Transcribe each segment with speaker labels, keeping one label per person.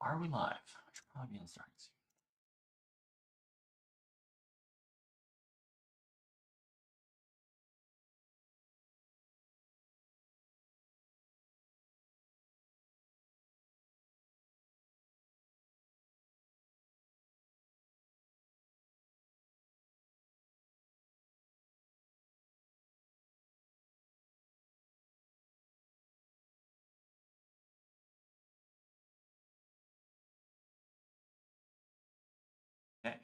Speaker 1: Are we live? I should probably be in starting soon. Okay.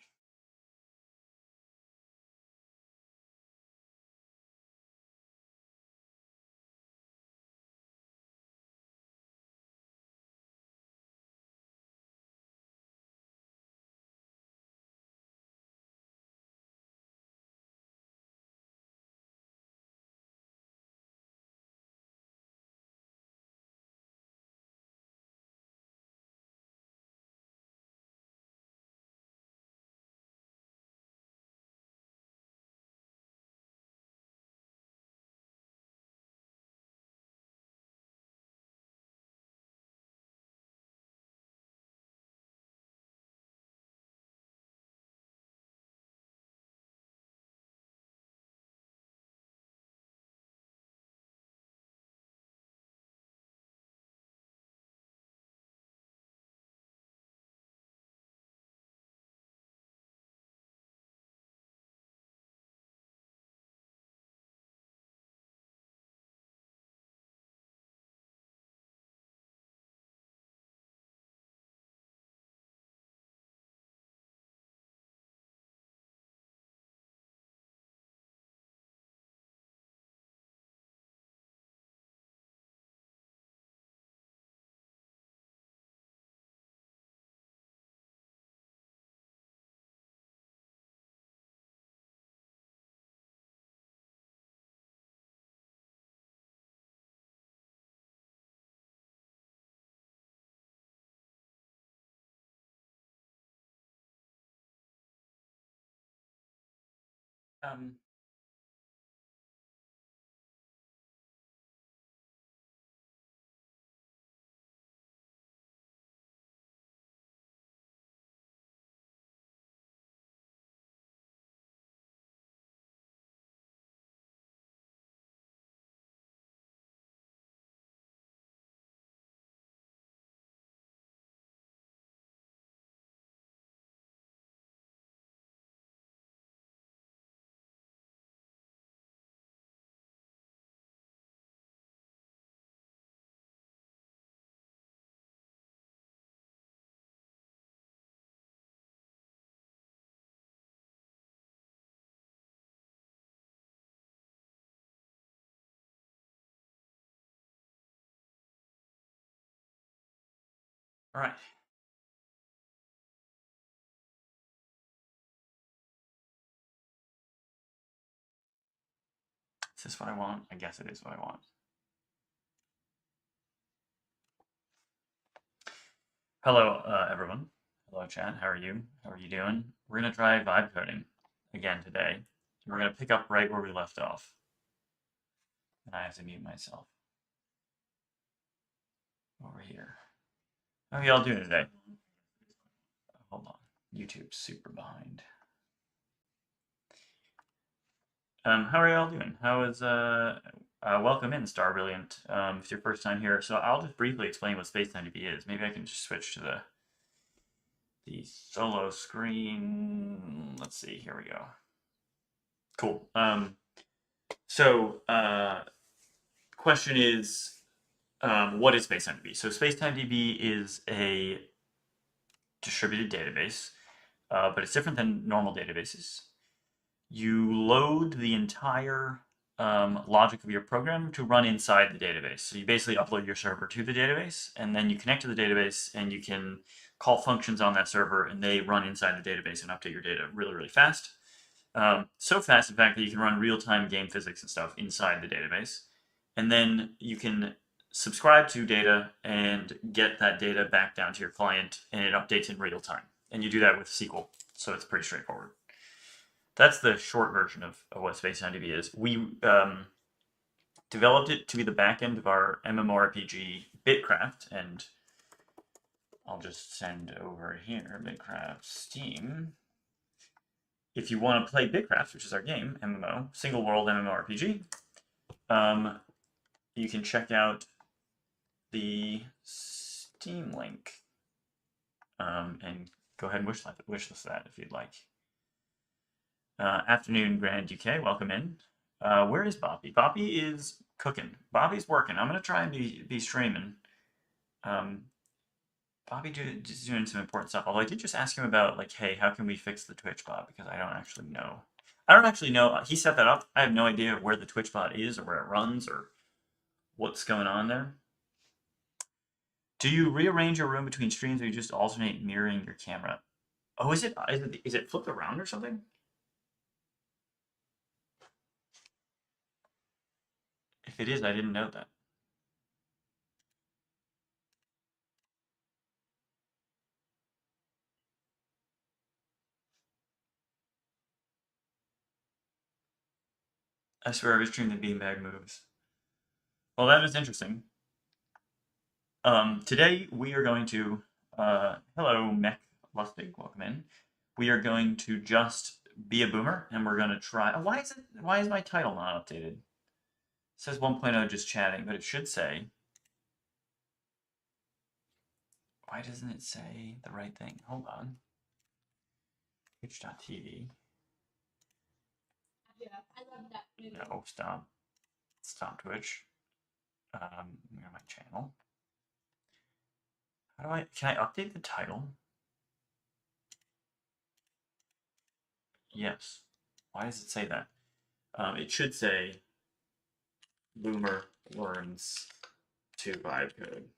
Speaker 1: Um, all right. Is this what I want? I guess it is what I want. Hello, everyone. Hello, Chad. How are you? How are you doing? We're going to try vibe coding again today. We're going to pick up right where we left off. And I have to mute myself over here. How are y'all doing today? Hold on. YouTube's super behind. How are y'all doing? How is welcome in, Star Brilliant. It's your first time here, so I'll just briefly explain what SpacetimeDB is. Maybe I can just switch to the solo screen. Let's see. Here we go. Cool. So question is, what is SpacetimeDB? So SpacetimeDB is a distributed database, but it's different than normal databases. You load the entire logic of your program to run inside the database. So you basically upload your server to the database, and then you connect to the database, and you can call functions on that server, and they run inside the database and update your data really, really fast. So fast, in fact, that you can run real-time game physics and stuff inside the database. And then you can subscribe to data and get that data back down to your client, and it updates in real time. And you do that with SQL, so it's pretty straightforward. That's the short version of what SpacetimeDB is. We developed it to be the backend of our MMORPG Bitcraft, and I'll just send over here Bigcraft Steam. If you want to play Bigcraft, which is our game, MMO, single world MMORPG, you can check out the Steam link and go ahead and wishlist that if you'd like. Afternoon, Grand UK, welcome in. Where is Boppy? Boppy is cooking. Boppy's working. I'm gonna try and be streaming. Bobby is doing some important stuff. Although I did just ask him about, like, hey, how can we fix the Twitch bot? Because I don't actually know. I don't actually know. He set that up. I have no idea where the Twitch bot is or where it runs or what's going on there. Do you rearrange your room between streams or you just alternate mirroring your camera? Oh, is it flipped around or something? If it is, I didn't know that. I swear every stream the beanbag moves. Well, that is interesting. Today we are going to, hello Mech Lustig, welcome in. We are going to just be a boomer and we're going to try, oh, why is my title not updated? It says 1.0 just chatting, but it should say, why doesn't it say the right thing? Hold on. Twitch.tv. Yeah, I love that movie. No, stop. Stop Twitch. Near my channel. Can I update the title? Yes. Why does it say that? It should say Boomer learns to vibe code.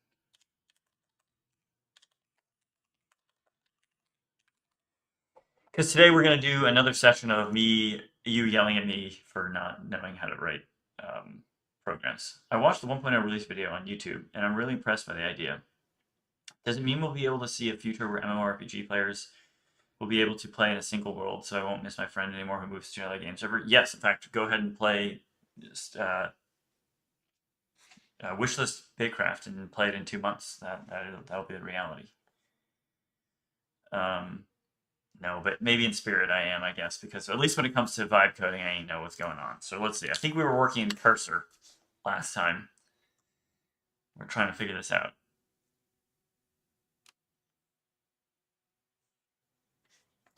Speaker 1: Because today we're going to do another session of you yelling at me for not knowing how to write programs. I watched the 1.0 release video on YouTube, and I'm really impressed by the idea. Does it mean we'll be able to see a future where MMORPG players will be able to play in a single world, so I won't miss my friend anymore who moves to another game server? Yes, in fact, go ahead and play wishlist Bigcraft and play it in 2 months. That'll be the reality. No, but maybe in spirit I am, I guess, because at least when it comes to vibe coding, I know what's going on. So let's see. I think we were working in Cursor last time. We're trying to figure this out.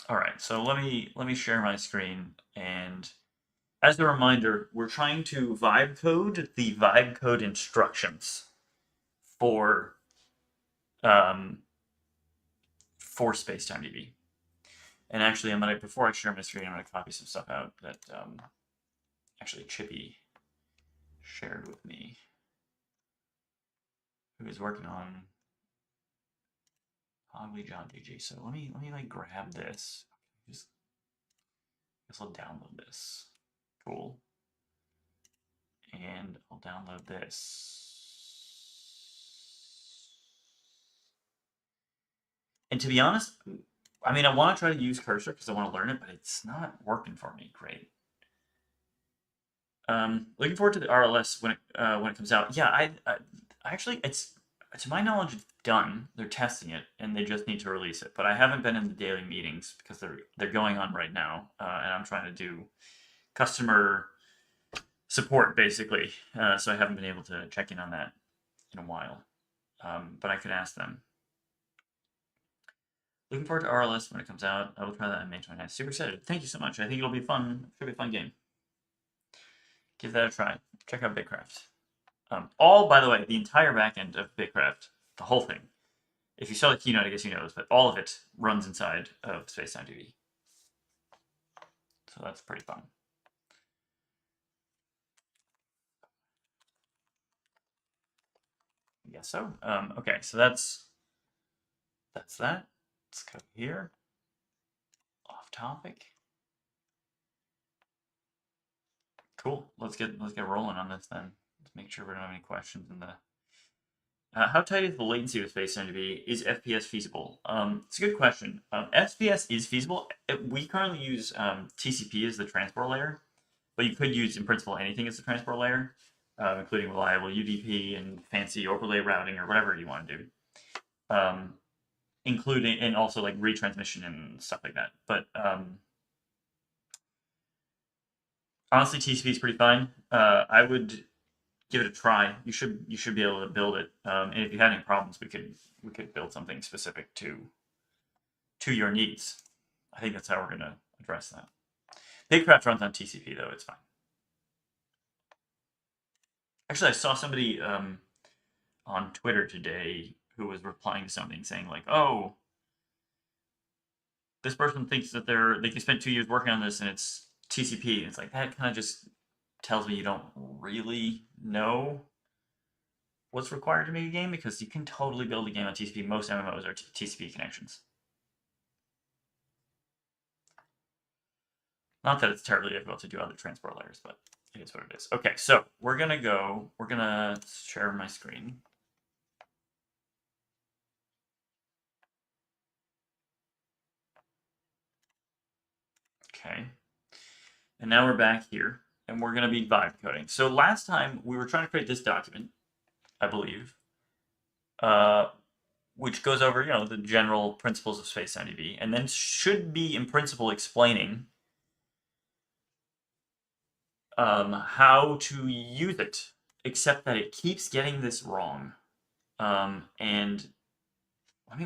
Speaker 1: All right, so let me share my screen, and as a reminder, we're trying to vibe code the vibe code instructions for SpacetimeDB. And actually, before I share my screen, I'm gonna copy some stuff out that actually Chippy shared with me, who is working on Hogley John GG. So let me like grab this. I guess I'll download this. Cool. And I'll download this. And to be honest, I mean, I want to try to use Cursor because I want to learn it, but it's not working for me great. Looking forward to the RLS when it comes out. Yeah, I actually, it's, to my knowledge, it's done. They're testing it, and they just need to release it. But I haven't been in the daily meetings because they're going on right now, and I'm trying to do customer support basically. So I haven't been able to check in on that in a while. But I could ask them. Looking forward to RLS when it comes out. I will try that on May 29th. Super excited. Thank you so much. I think it'll be fun. It should be a fun game. Give that a try. Check out Bigcraft. By the way, the entire backend of Bigcraft, the whole thing. If you saw the keynote, I guess you know this, but all of it runs inside of SpacetimeDB. So that's pretty fun. I guess so. Okay, so that's that. Let's go here. Off topic. Cool. Let's get rolling on this then. Let's make sure we don't have any questions in the. How tight is the latency with SpacetimeDB? Is FPS feasible? It's a good question. FPS is feasible. We currently use TCP as the transport layer, but you could use in principle anything as the transport layer, including reliable UDP and fancy overlay routing or whatever you want to do. including and also like retransmission and stuff like that. But honestly, TCP is pretty fine. I would give it a try. You should be able to build it. And if you had any problems, we could build something specific to your needs. I think that's how we're gonna address that. Bigcraft runs on TCP though; it's fine. Actually, I saw somebody on Twitter today who was replying to something saying like, "Oh, this person thinks that they spent 2 years working on this and it's TCP." And it's like that kind of just tells me you don't really know what's required to make a game, because you can totally build a game on TCP. Most MMOs are TCP connections. Not that it's terribly difficult to do other transport layers, but it is what it is. Okay, so we're gonna share my screen. Okay. And now we're back here, and we're gonna be vibe coding. So last time we were trying to create this document, I believe, which goes over, the general principles of SpacetimeDB, and then should be in principle explaining how to use it, except that it keeps getting this wrong. And let me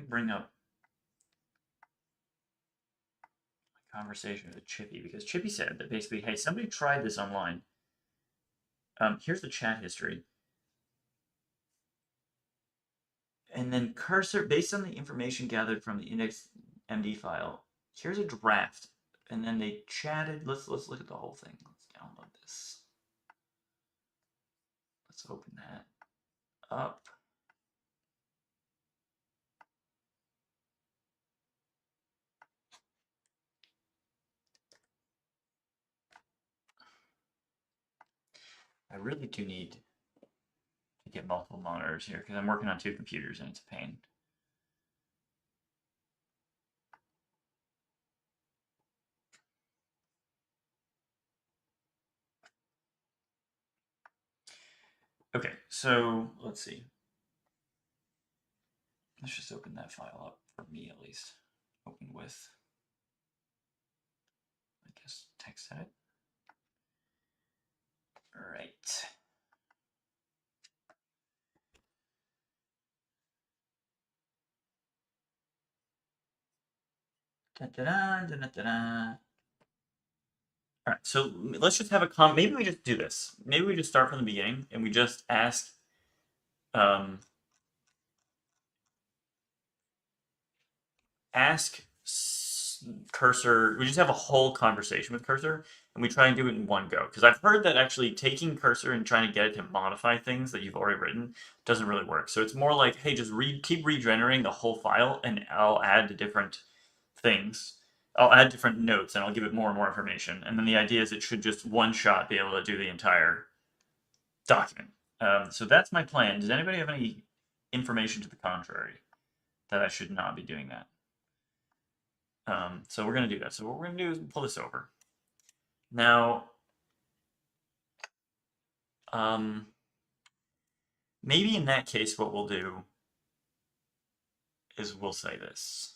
Speaker 1: bring up my conversation with Chippy, because Chippy said that basically, hey, somebody tried this online. Here's the chat history. And then cursor, based on the information gathered from the index MD file, here's a draft. And then they chatted. Let's look at the whole thing. Let's download this. Let's open that up. I really do need to get multiple monitors here because I'm working on 2 computers and it's a pain. Okay, so let's see. Let's just open that file up for me at least. Open with, I guess, text edit. All right. Da-da-da, da-da-da-da. All right, so let's just have a maybe we just do this. Maybe we just start from the beginning and we just ask ask cursor. We just have a whole conversation with cursor and we try and do it in one go, because I've heard that actually taking cursor and trying to get it to modify things that you've already written doesn't really work. So it's more like, hey, just keep regenerating the whole file and I'll add different things. I'll add different notes and I'll give it more and more information. And then the idea is it should just one shot be able to do the entire document. So that's my plan. Does anybody have any information to the contrary that I should not be doing that? So we're going to do that. So what we're going to do is pull this over. Now, maybe in that case, what we'll do is we'll say this.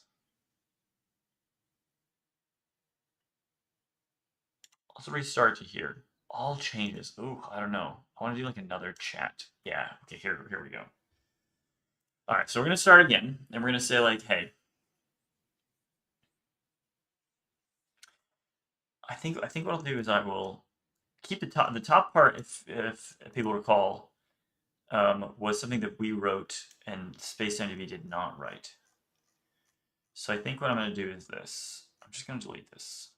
Speaker 1: Let's restart to here. All changes. Ooh, I don't know. I want to do like another chat. Yeah. Okay. Here we go. All right. So we're gonna start again, and we're gonna say like, hey. I think what I'll do is I will keep the top part, if people recall, was something that we wrote and SpacetimeDB did not write. So I think what I'm going to do is this. I'm just going to delete this.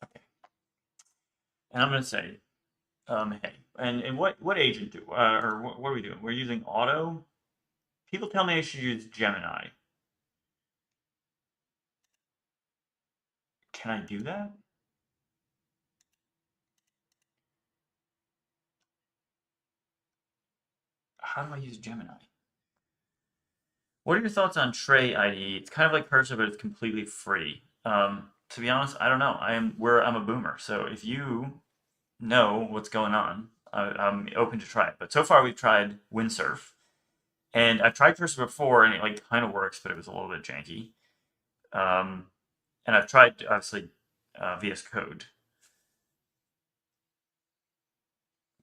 Speaker 1: Okay. And I'm going to say, hey, and what agent do, or what are we doing? We're using auto. People tell me I should use Gemini. Can I do that? How do I use Gemini? What are your thoughts on Tray IDE? It's kind of like Cursor, but it's completely free. To be honest, I don't know. I'm a boomer, so if you know what's going on, I'm open to try it. But so far we've tried windsurf, and I've tried cursor before, and it like kind of works, but it was a little bit janky. Um, and I've tried obviously VS Code.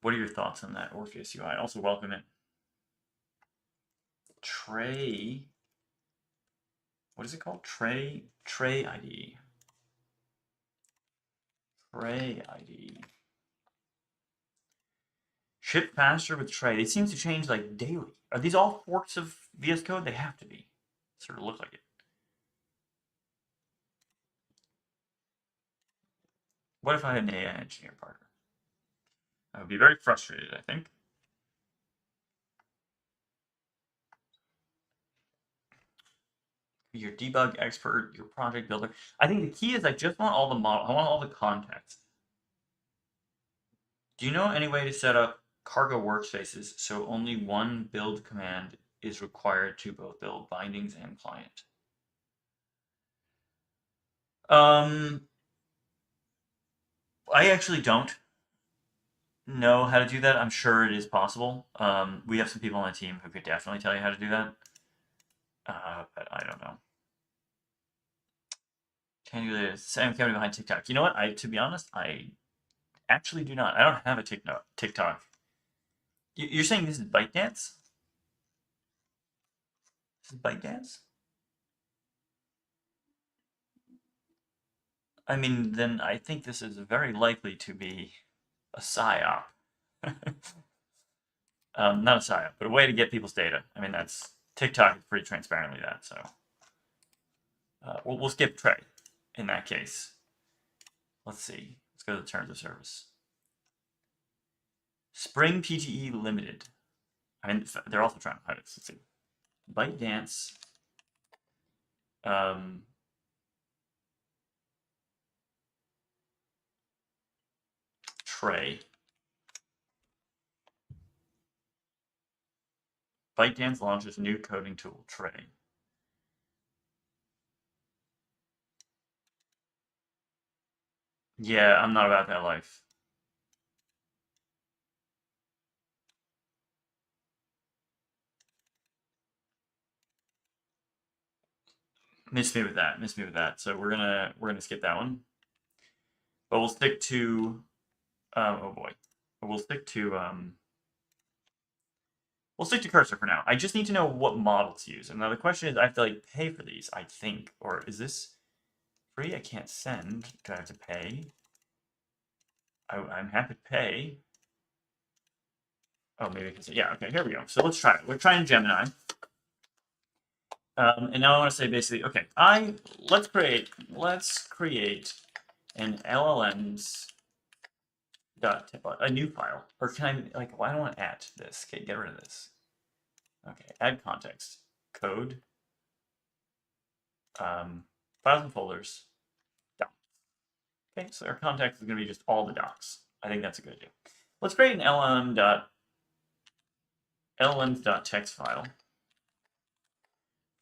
Speaker 1: What are your thoughts on that Orpheus UI? Also, welcome in. Tray. What is it called? Tray ID. Tray ID. Ship faster with Tray. They seem to change like daily. Are these all forks of VS Code? They have to be. Sort of look like it. What if I had an AI engineer partner? I would be very frustrated, I think. Your debug expert, your project builder. I think the key is I just want all the model. I want all the context. Do you know any way to set up cargo workspaces so only one build command is required to both build bindings and client? I actually don't know how to do that. I'm sure it is possible. We have some people on the team who could definitely tell you how to do that, but I don't know. Can you say I'm coming behind TikTok? You know what? To be honest, I actually do not. I don't have a TikTok. You're saying this is ByteDance? This is ByteDance? I mean, then I think this is very likely to be a psyop. Not a psyop, but a way to get people's data. I mean, that's TikTok is pretty transparently that. So we'll skip Trey in that case. Let's see. Let's go to the terms of service. Spring PTE Limited. I mean, they're also trying to hide it. Let's see. ByteDance. Trey. ByteDance launches new coding tool, Trey. Yeah, I'm not about that life. Miss me with that. Miss me with that. So we're gonna skip that one. But we'll stick to oh boy. We'll stick to cursor for now. I just need to know what model to use. And now the question is, I have to like pay for these, I think. Or is this free? I can't send. Do I have to pay? I'm happy to pay. Oh, maybe I can say, yeah, okay, here we go. So let's try it. We're trying Gemini. And now I want to say basically, okay, let's create an LLMs a new file. Or can I like, well, I don't want to add this. Okay, get rid of this. Okay, add context. Code. Files and folders. Docs. Okay, so our context is going to be just all the docs. I think that's a good idea. Let's create an LLMs.text file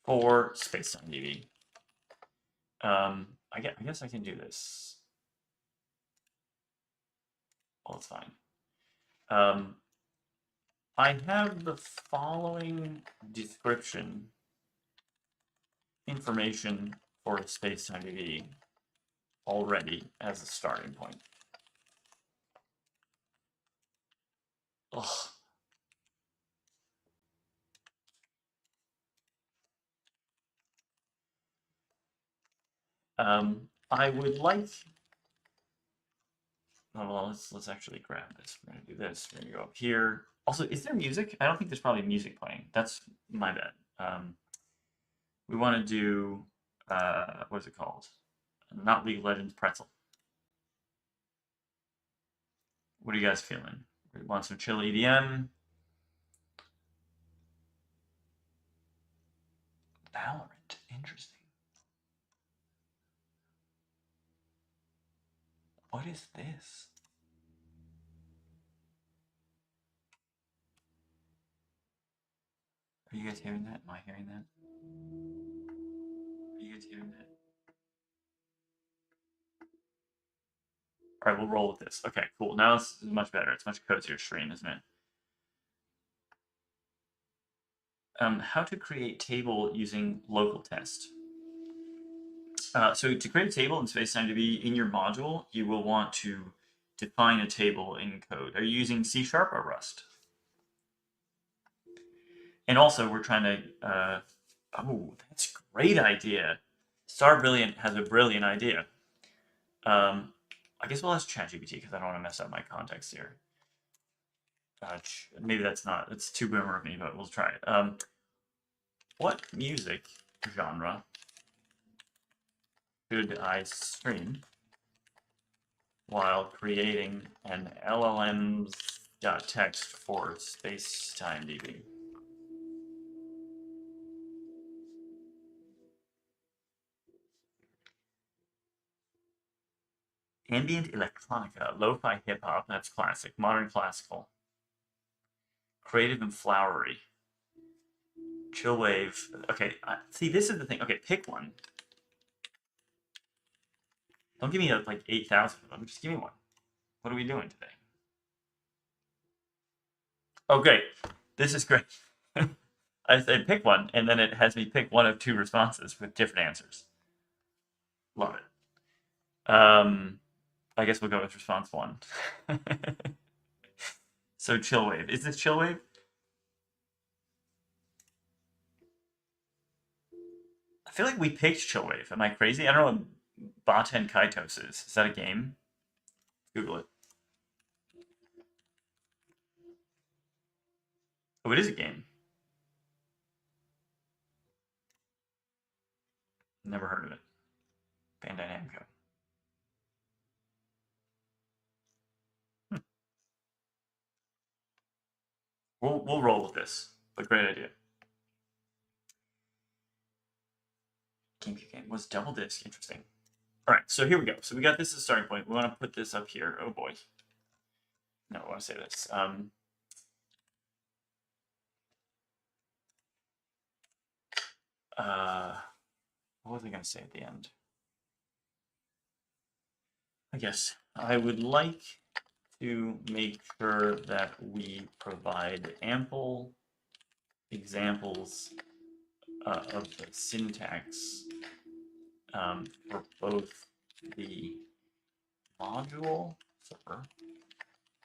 Speaker 1: for SpacetimeDB. I guess I can do this. Well, it's fine. I have the following description information for SpacetimeDB already as a starting point. Ugh. I would like. Oh, well, let's actually grab this. We're gonna do this. We're gonna go up here. Also, is there music? I don't think there's probably music playing. That's my bad. We want to do what is it called? Not League of Legends, Pretzel. What are you guys feeling? We want some chill EDM. Valorant, interesting. What is this? Are you guys hearing that? Am I hearing that? Are you guys hearing that? All right, we'll roll with this. Okay, cool. Now it's much better. It's much cozier stream, isn't it? How to create table using local test. So to create a table in SpacetimeDB in your module, you will want to define a table in code. Are you using C# or Rust? And also, we're trying to. Oh, that's a great idea. Star Brilliant has a brilliant idea. I guess we'll ask ChatGPT because I don't want to mess up my context here. Maybe that's not. It's too boomer of me, but we'll try it. What music genre should I stream while creating an LLMs.txt for SpacetimeDB? Ambient electronica, lo-fi hip-hop, that's classic. Modern classical. Creative and flowery. Chill wave. Okay, see, this is the thing. Okay, pick one. Don't give me like 8,000 of them. Just give me one. What are we doing today? Oh, great. This is great. I say pick one, and then it has me pick one of two responses with different answers. Love it. I guess we'll go with response one. So chillwave. Is this chillwave? I feel like we picked chillwave. Am I crazy? I don't know what Baten Kaitos is. Is that a game? Google it. Oh, it is a game. Never heard of it. Bandai Namco. We'll roll with this. But great idea. GameCube game was double disc. Interesting. All right, so here we go. So we got this as a starting point. We want to put this up here. Oh boy. No, I want to say this. What was I going to say at the end? I guess I would like to make sure that we provide ample examples of the syntax for both the module server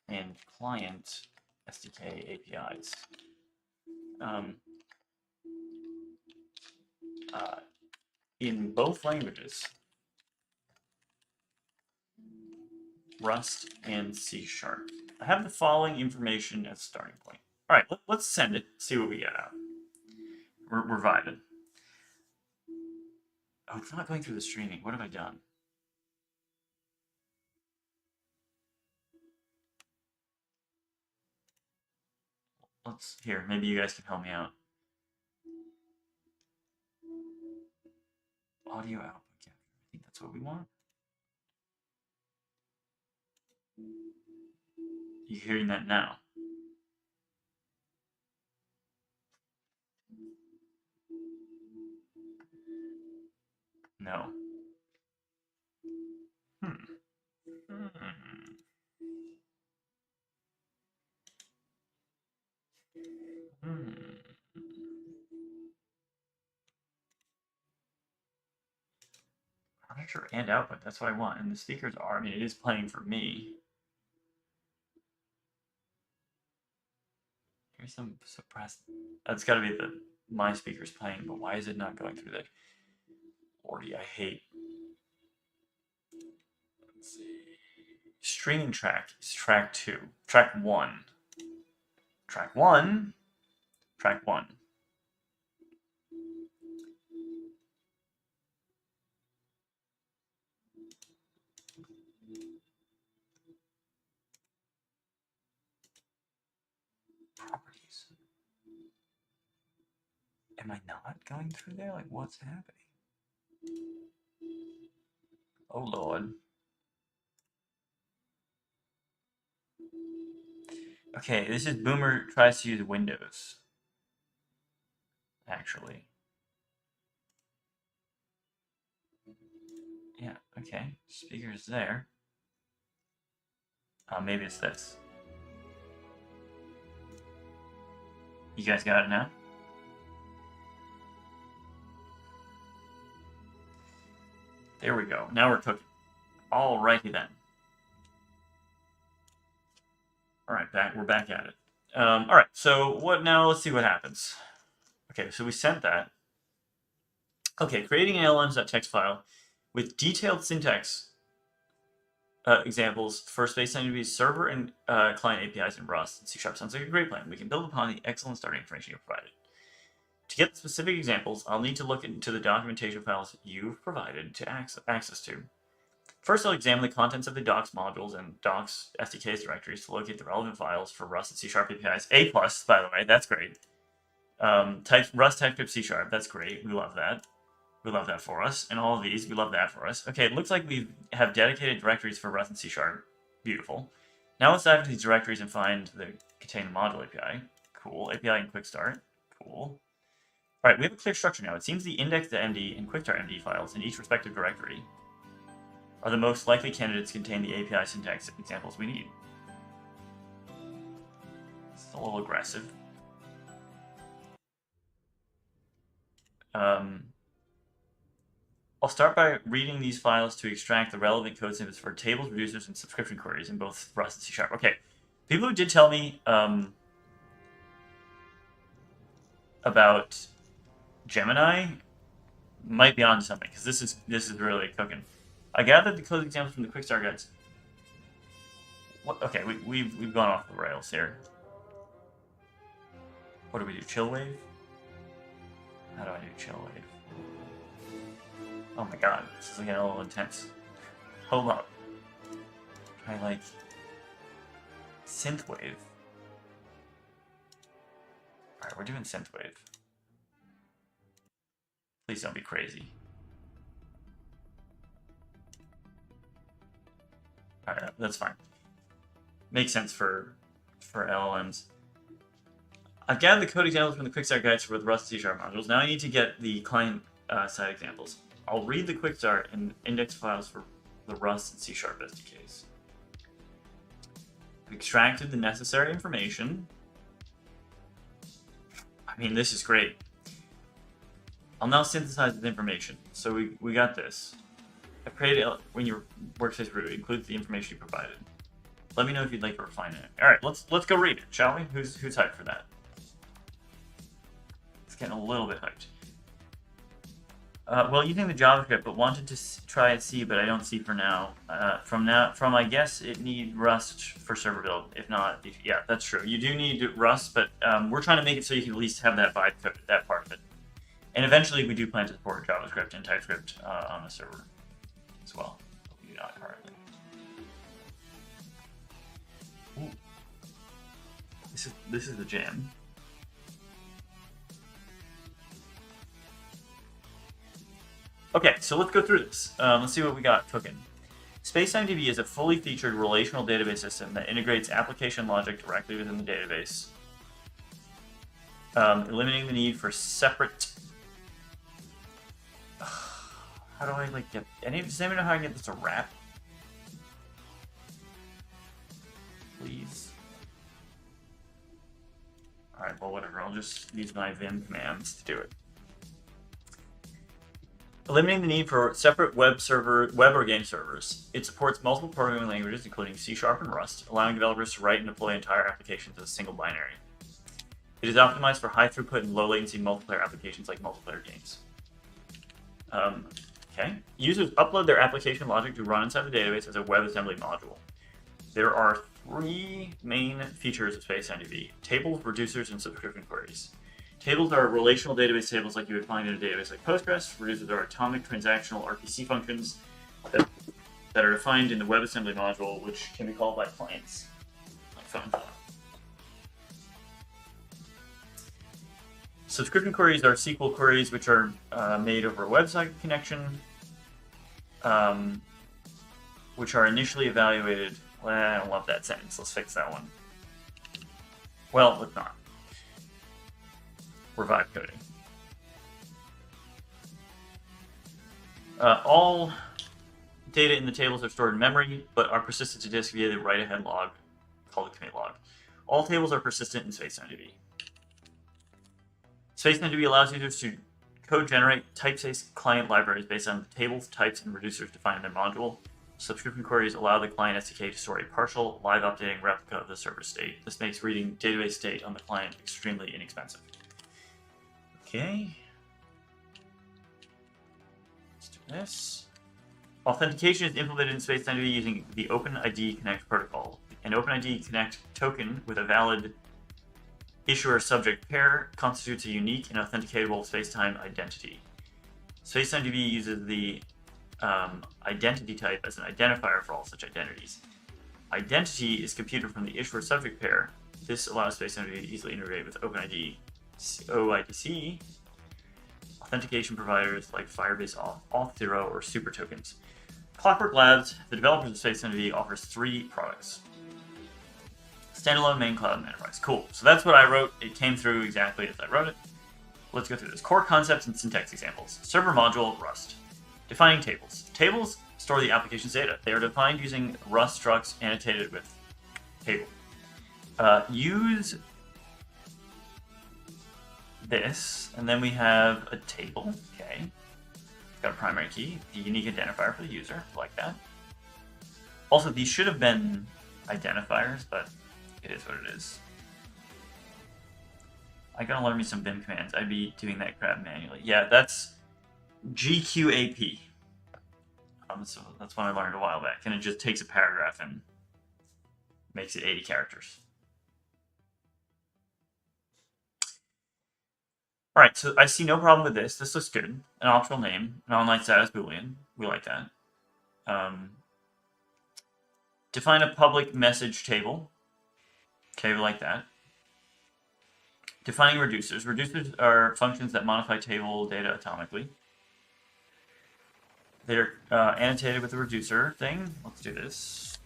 Speaker 1: and client SDK APIs. In both languages, Rust and C#. I have the following information as starting point. All right, let's send it, see what we get out. We're vibing. Oh, it's not going through the streaming. What have I done? Here, maybe you guys can help me out. Audio output capture. I think that's what we want. You hearing that now? No. Hmm. Monitor and output, that's what I want. And the speakers are, I mean, it is playing for me. Here's some suppressed. That's got to be my speakers playing, but why is it not going through the Lordy, I hate. Let's see. Streaming track is track 2. Track 1. Track 1. Track 1. Properties. Am I not going through there? Like, what's happening? Oh, Lord. Okay, this is Boomer tries to use Windows. Actually. Yeah, okay. Speakers there. Maybe it's this. You guys got it now? There we go. Now we're cooking. Alrighty then. Alright, we're back at it. Alright, so what now? Let's see what happens. Okay, so we sent that. Okay, creating an LLMs.txt file with detailed syntax examples for SpacetimeDB server and client APIs in Rust and C# sounds like a great plan. We can build upon the excellent starting information you provided. To get the specific examples, I'll need to look into the documentation files you've provided to access to. First, I'll examine the contents of the docs modules and docs SDKs directories to locate the relevant files for Rust and C# APIs. A+, by the way, that's great. Rust, TypeScript, C#, that's great. We love that. We love that for us. And all of these, we love that for us. Okay, it looks like we have dedicated directories for Rust and C#. Beautiful. Now let's dive into these directories and find the contain the module API. Cool. API and quick start. Cool. All right, we have a clear structure now. It seems the index.md and quickstart.md files in each respective directory are the most likely candidates to contain the API syntax examples we need. It's a little aggressive. I'll start by reading these files to extract the relevant code snippets for tables, reducers, and subscription queries in both Rust and C#. Okay, people who did tell me about Gemini might be onto something, because this is really cooking. I gathered the code examples from the quick start guides. What? Okay, we've gone off the rails here. What do we do? Chill wave? How do I do chill wave? Oh my god, this is getting a little intense. Hold up. Try like synthwave. Alright, we're doing synthwave. Please don't be crazy. Alright, that's fine. Makes sense for LLMs. I've gathered the code examples from the quick start guides for the Rust C# modules. Now I need to get the client side examples. I'll read the quick start and index files for the Rust and C# SDKs. I've extracted the necessary information. I mean, this is great. I'll now synthesize the information. So we got this. I've created when your workspace root includes the information you provided. Let me know if you'd like to refine it. All right, let's go read it, shall we? Who's hyped for that? It's getting a little bit hyped. Well, using the JavaScript, but wanted to try C, but I don't see for now. From I guess it need Rust for server build. If not, yeah, that's true. You do need Rust, but we're trying to make it so you can at least have that vibe code, that part of it. And eventually, we do plan to support JavaScript and TypeScript on the server as well. We do not currently. Ooh. This is the jam. Okay, so let's go through this. Let's see what we got cooking. SpacetimeDB is a fully featured relational database system that integrates application logic directly within the database, eliminating the need for separate. How do I get? Does anyone know how I can get this to wrap? Please. All right. Well, whatever. I'll just use my Vim commands to do it. Eliminating the need for separate web or game servers. It supports multiple programming languages, including C# and Rust, allowing developers to write and deploy entire applications as a single binary. It is optimized for high throughput and low latency multiplayer applications like multiplayer games. Okay. Users upload their application logic to run inside the database as a WebAssembly module. There are 3 main features of SpacetimeDB: tables, reducers, and subscription queries. Tables are relational database tables like you would find in a database like Postgres. Reducers are atomic transactional RPC functions that are defined in the WebAssembly module, which can be called by clients like phone. Subscription queries are SQL queries which are made over a website connection, which are initially evaluated. Well, I don't love that sentence. Let's fix that one. Well, let's not. We're vibe coding. data in the tables are stored in memory, but are persistent to disk via the write-ahead log called the commit log. All tables are persistent in SpacetimeDB. SpacetimeDB allows users to code-generate type-based client libraries based on the tables, types, and reducers defined in their module. Subscription queries allow the client SDK to store a partial, live updating replica of the server state. This makes reading database state on the client extremely inexpensive. Okay. Let's do this. Authentication is implemented in SpacetimeDB using the OpenID Connect protocol. An OpenID Connect token with a valid issuer-subject pair constitutes a unique and authenticatable spacetime identity. SpacetimeDB uses the identity type as an identifier for all such identities. Identity is computed from the issuer-subject pair. This allows SpacetimeDB to easily integrate with OpenID OIDC authentication providers like Firebase Auth0 or Super Tokens. Clockwork Labs, the developers of SpacetimeDB, offers 3 products. Standalone, main, cloud, and enterprise. Cool. So that's what I wrote. It came through exactly as I wrote it. Let's go through this. Core concepts and syntax examples. Server module, Rust. Defining tables. Tables store the application's data. They are defined using Rust structs annotated with table. Use this, and then we have a table. Okay. It's got a primary key, the unique identifier for the user, like that. Also, these should have been identifiers, but it is what it is. I gotta learn me some Vim commands. I'd be doing that crap manually. Yeah, that's GQAP. So that's one I learned a while back, and it just takes a paragraph and makes it 80 characters. All right, so I see no problem with this. This looks good. An optional name, an online status Boolean. We like that. Define a public message table. Okay, we like that. Defining reducers. Reducers are functions that modify table data atomically. They're annotated with the reducer thing. Let's do this.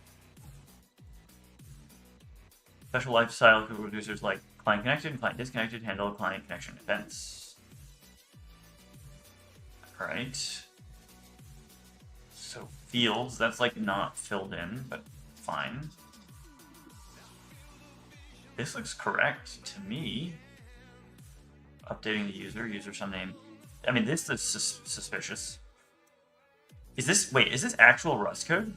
Speaker 1: Special lifestyle reducers like client connected and client disconnected handle client connection events. All right. So fields, that's like not filled in, but fine. This looks correct to me. Updating the user some name. I mean, this is suspicious. Is this, wait, is this actual Rust code?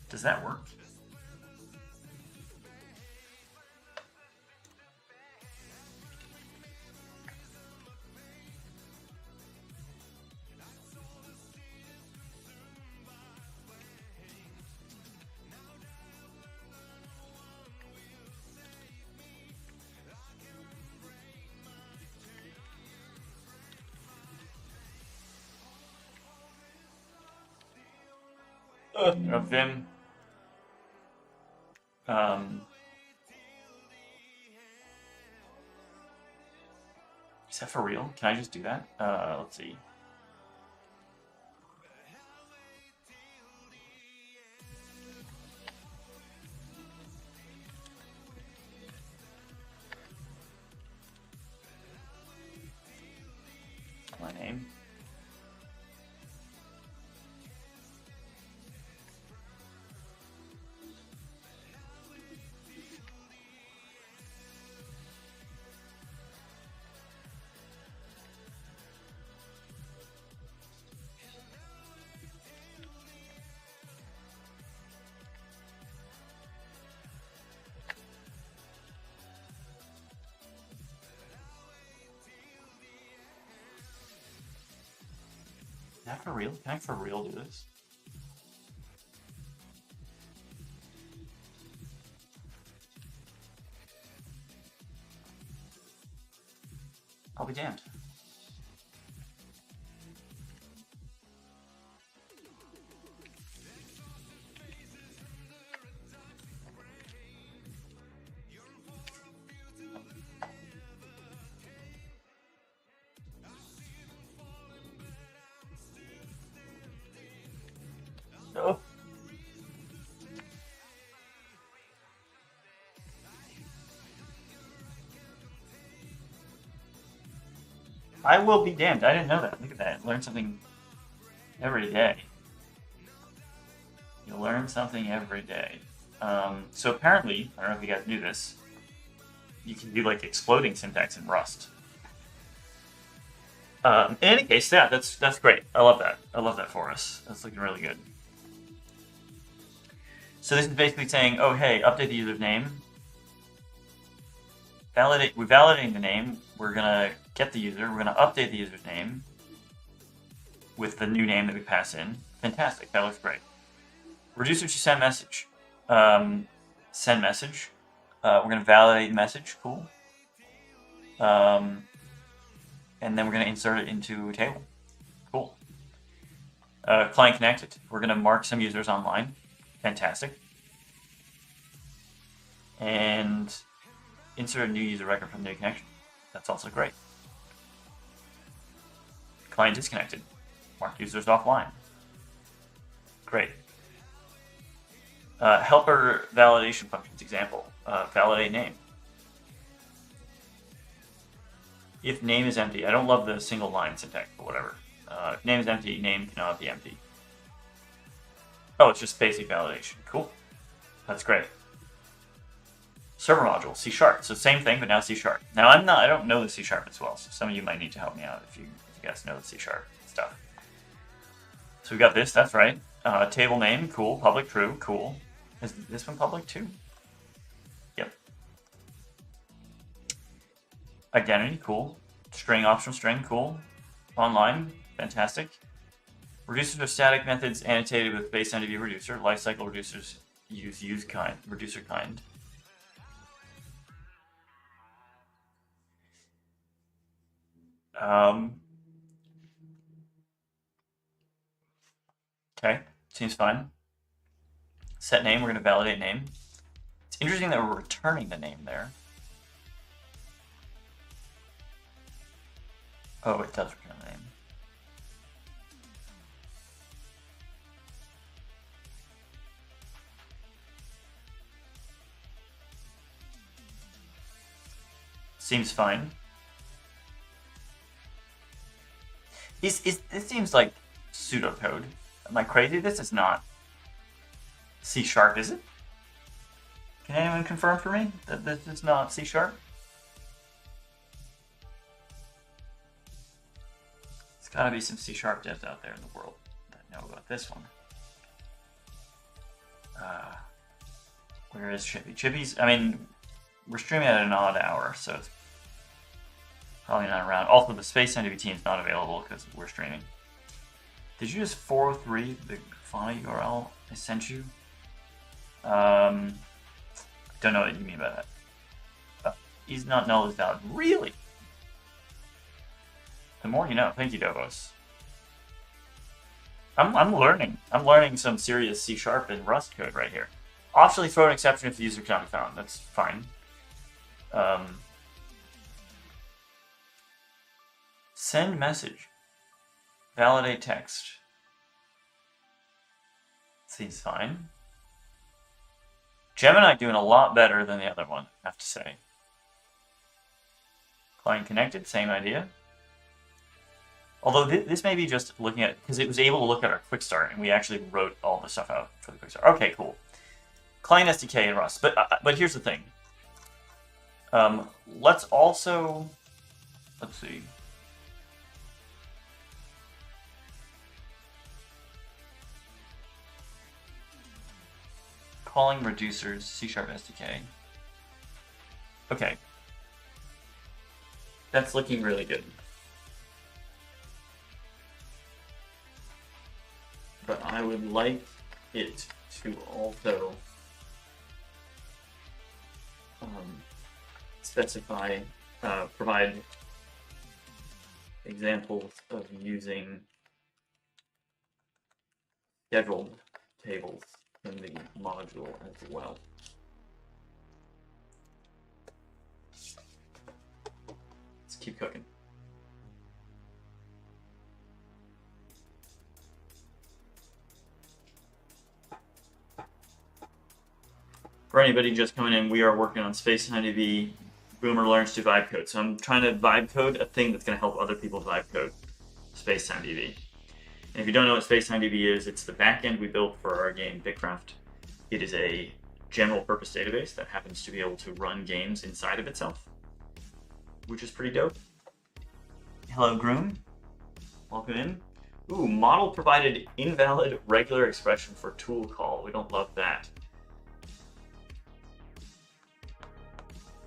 Speaker 1: Does that work? Of Vim. Is that for real? Can I just do that? Let's see. My name. Is that for real? Can I for real do this? I'll be damned. No. I will be damned. I didn't know that. Look at that. Learned something Every day. You learn something every day. So apparently, I don't know if you guys knew this, you can do like exploding syntax in Rust. In any case, yeah, that's great. I love that. I love that for us. That's looking really good. So this is basically saying, oh hey, update the user's name. We're validating the name. We're gonna get the user. We're gonna update the user's name with the new name that we pass in. Fantastic. That looks great. Reducer to send message. Send message. We're gonna validate the message. Cool. And then we're going to insert it into a table. Cool. Client connected. We're going to mark some users online. Fantastic. And insert a new user record from the new connection. That's also great. Client disconnected. Mark users offline. Great. Helper validation functions. Example. Validate name. If name is empty, I don't love the single line syntax, but whatever. If name is empty, name cannot be empty. Oh, it's just basic validation. Cool. That's great. Server module, C#. So same thing, but now C#. Now I don't know the C# as well, so some of you might need to help me out if you guys know the C# stuff. So we got this, that's right. Table name, cool. Public, true, cool. Is this one public too? Yep. Identity, cool. String, optional string, cool. Online, fantastic. Reducers are static methods annotated with SpacetimeDB reducer. Lifecycle reducers use kind, reducer kind. Okay, seems fine. Set name, we're going to validate name. It's interesting that we're returning the name there. Oh, it does return the name. Seems fine. This seems like pseudocode. Am I crazy? This is not C#, is it? Can anyone confirm for me that this is not C#? There's gotta be some C# devs out there in the world that know about this one. Where is Chippy? Chippy's, I mean, we're streaming at an odd hour, so it's probably not around. Also, the SpacetimeDB team is not available because we're streaming. Did you just 403 the Fauna URL I sent you? Don't know what you mean by that. He's not null is valid. Really? The more you know. Thank you, Dovos. I'm learning. I'm learning some serious C# and Rust code right here. Optionally throw an exception if the user cannot be found. That's fine. Send message. Validate text. Seems fine. Gemini doing a lot better than the other one, I have to say. Client connected, same idea. Although this may be just looking at, because it was able to look at our quick start, and we actually wrote all the stuff out for the quick start. Okay, cool. Client SDK and Rust, but here's the thing. Let's also, let's see. Calling reducers, C# SDK. Okay. That's looking really good. But I would like it to also specify, provide examples of using scheduled tables in the module as well. Let's keep cooking. For anybody just coming in, we are working on SpacetimeDB Boomer Learns to Vibe Code. So I'm trying to vibe code a thing that's going to help other people vibe code SpacetimeDB. And if you don't know what SpacetimeDB is, it's the backend we built for our game Bitcraft. It is a general purpose database that happens to be able to run games inside of itself, which is pretty dope. Hello, Groom. Welcome in. Ooh, model provided invalid regular expression for tool call. We don't love that.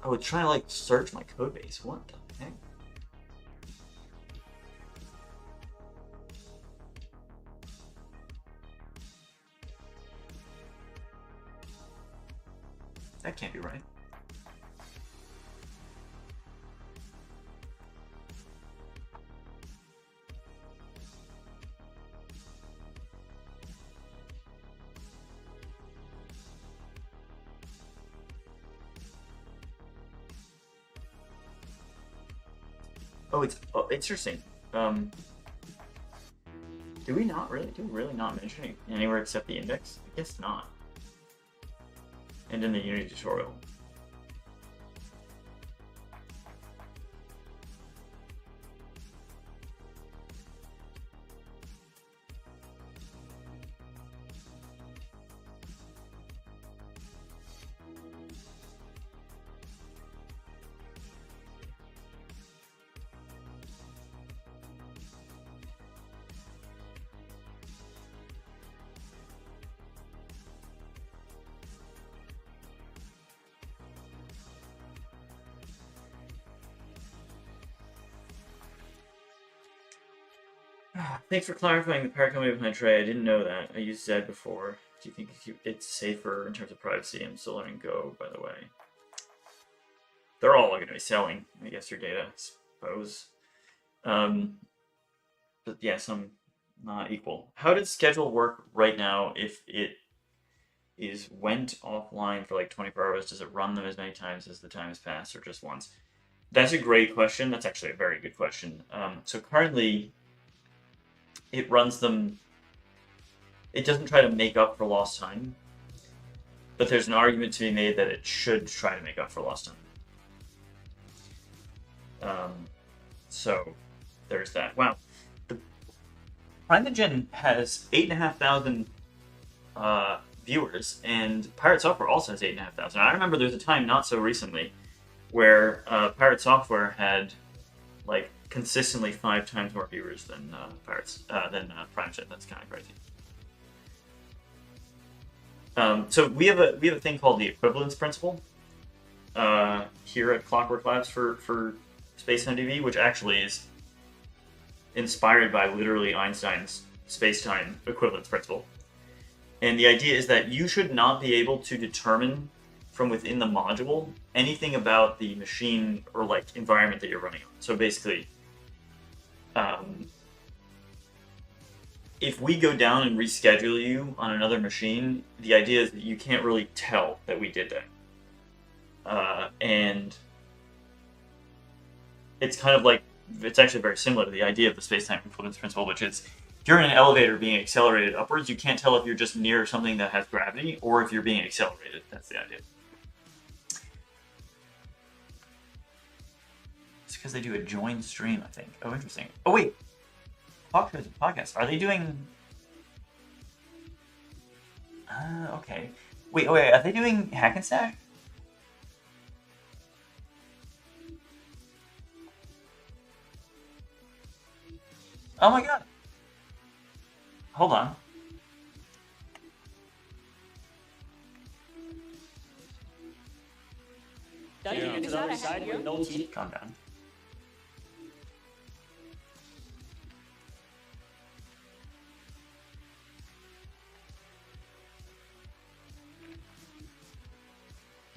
Speaker 1: Oh, it's trying to like search my code base. What the heck? That can't be right. Oh, it's interesting. Do we really not mention it anywhere except the index? I guess not. And in the Unity tutorial. Thanks for clarifying the power company behind Trey. I didn't know that. I used Zed before. Do you think it's safer in terms of privacy? I'm still learning Go, by the way. They're all going to be selling, I guess, your data, I suppose. But yeah, some not equal. How does schedule work right now if it went offline for like 24 hours? Does it run them as many times as the time has passed, or just once? That's a great question. That's actually a very good question. So currently, it runs them. It doesn't try to make up for lost time, but there's an argument to be made that it should try to make up for lost time. So there's that. Wow. The Primeagen has 8,500 viewers, and Pirate Software also has 8,500. I remember there was a time not so recently where Pirate Software had like consistently 5 times more viewers than Primeagen. That's kind of crazy. So we have a thing called the equivalence principle here at Clockwork Labs for SpacetimeDB, which actually is inspired by literally Einstein's space-time equivalence principle. And the idea is that you should not be able to determine from within the module anything about the machine or like environment that you're running on. So basically, if we go down and reschedule you on another machine, the idea is that you can't really tell that we did that. And it's kind of like, it's actually very similar to the idea of the space-time equivalence principle, which is if you're in an elevator being accelerated upwards, you can't tell if you're just near something that has gravity or if you're being accelerated. That's the idea. It's because they do a join stream, I think. Oh, interesting. Oh, wait. Talk shows and podcasts. Are they doing... okay. Wait, are they doing Hackensack? Oh my god. Hold on. Calm down.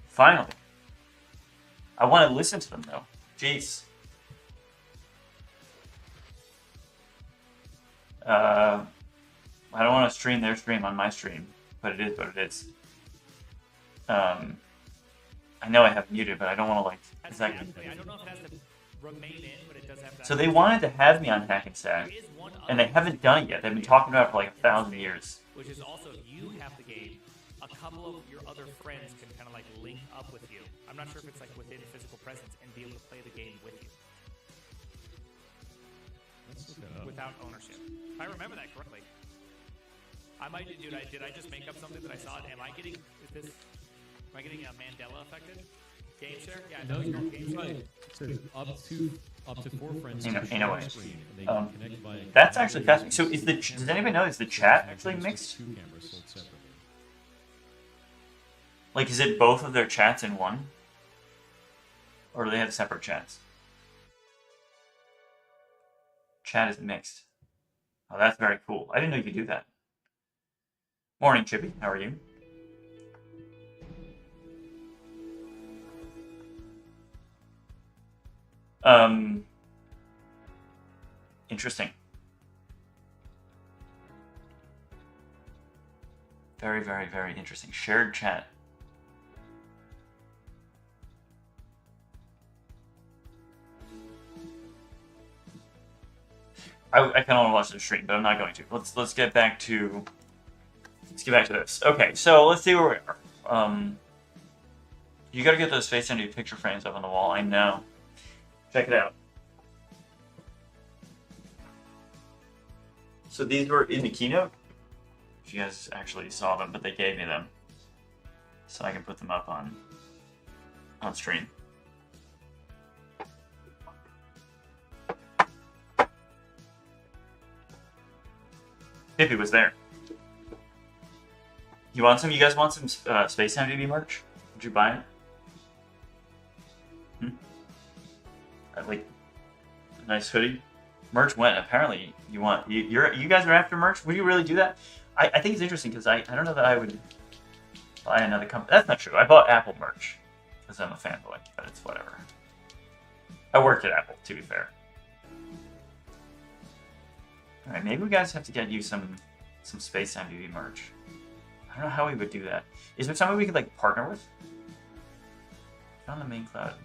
Speaker 1: Finally. I want to listen to them though. Jeez. I don't want to stream their stream on my stream, but it is what it is. I know I have muted, but I don't want to like. Exactly. I don't know if it has to remain in, but it does have to. So they wanted to have me on Hackensack, and they haven't done it yet. They've been talking about it for like 1,000 years. Which is also you have the game. A couple of your other friends can kind of like link up with you. I'm not sure if it's like within physical presence and be able to play the game with you.
Speaker 2: without ownership. If I remember that correctly. I might, dude. Did I just make up something that I saw? Am I getting a Mandela affected? Game share? Yeah,
Speaker 3: No,
Speaker 2: it's
Speaker 3: you're
Speaker 2: called game share.
Speaker 3: right. It says up to 4 friends
Speaker 1: In
Speaker 3: can
Speaker 1: a
Speaker 3: share
Speaker 1: way.
Speaker 3: a screen, and they can connect via
Speaker 1: That's actually fascinating. So is does anybody know, is the chat actually mixed?
Speaker 3: 2 cameras sold separately.
Speaker 1: Like, is it both of their chats in one? Or do they have separate chats? Chat is mixed. Oh, that's very cool. I didn't know you could do that. Morning, Chippy. How are you? Interesting. Very, very, very interesting. Shared chat. I kind of want to watch the stream, but I'm not going to. Let's get back to this. Okay, so let's see where we are. You got to get those SpacetimeDB picture frames up on the wall. I know. Check it out. So these were in the keynote. If you guys actually saw them, but they gave me them, so I can put them up on stream. Pippi was there. You want some? You guys want some SpacetimeDB merch? Would you buy it? Like a nice hoodie. Merch went. Apparently, you guys are after merch. Would you really do that? I think it's interesting because I don't know that I would buy another company. That's not true. I bought Apple merch because I'm a fanboy, but it's whatever. I worked at Apple, to be fair. All right, maybe we guys have to get you some SpacetimeDB merch. I don't know how we would do that. Is there somebody we could like partner with? On the main cloud.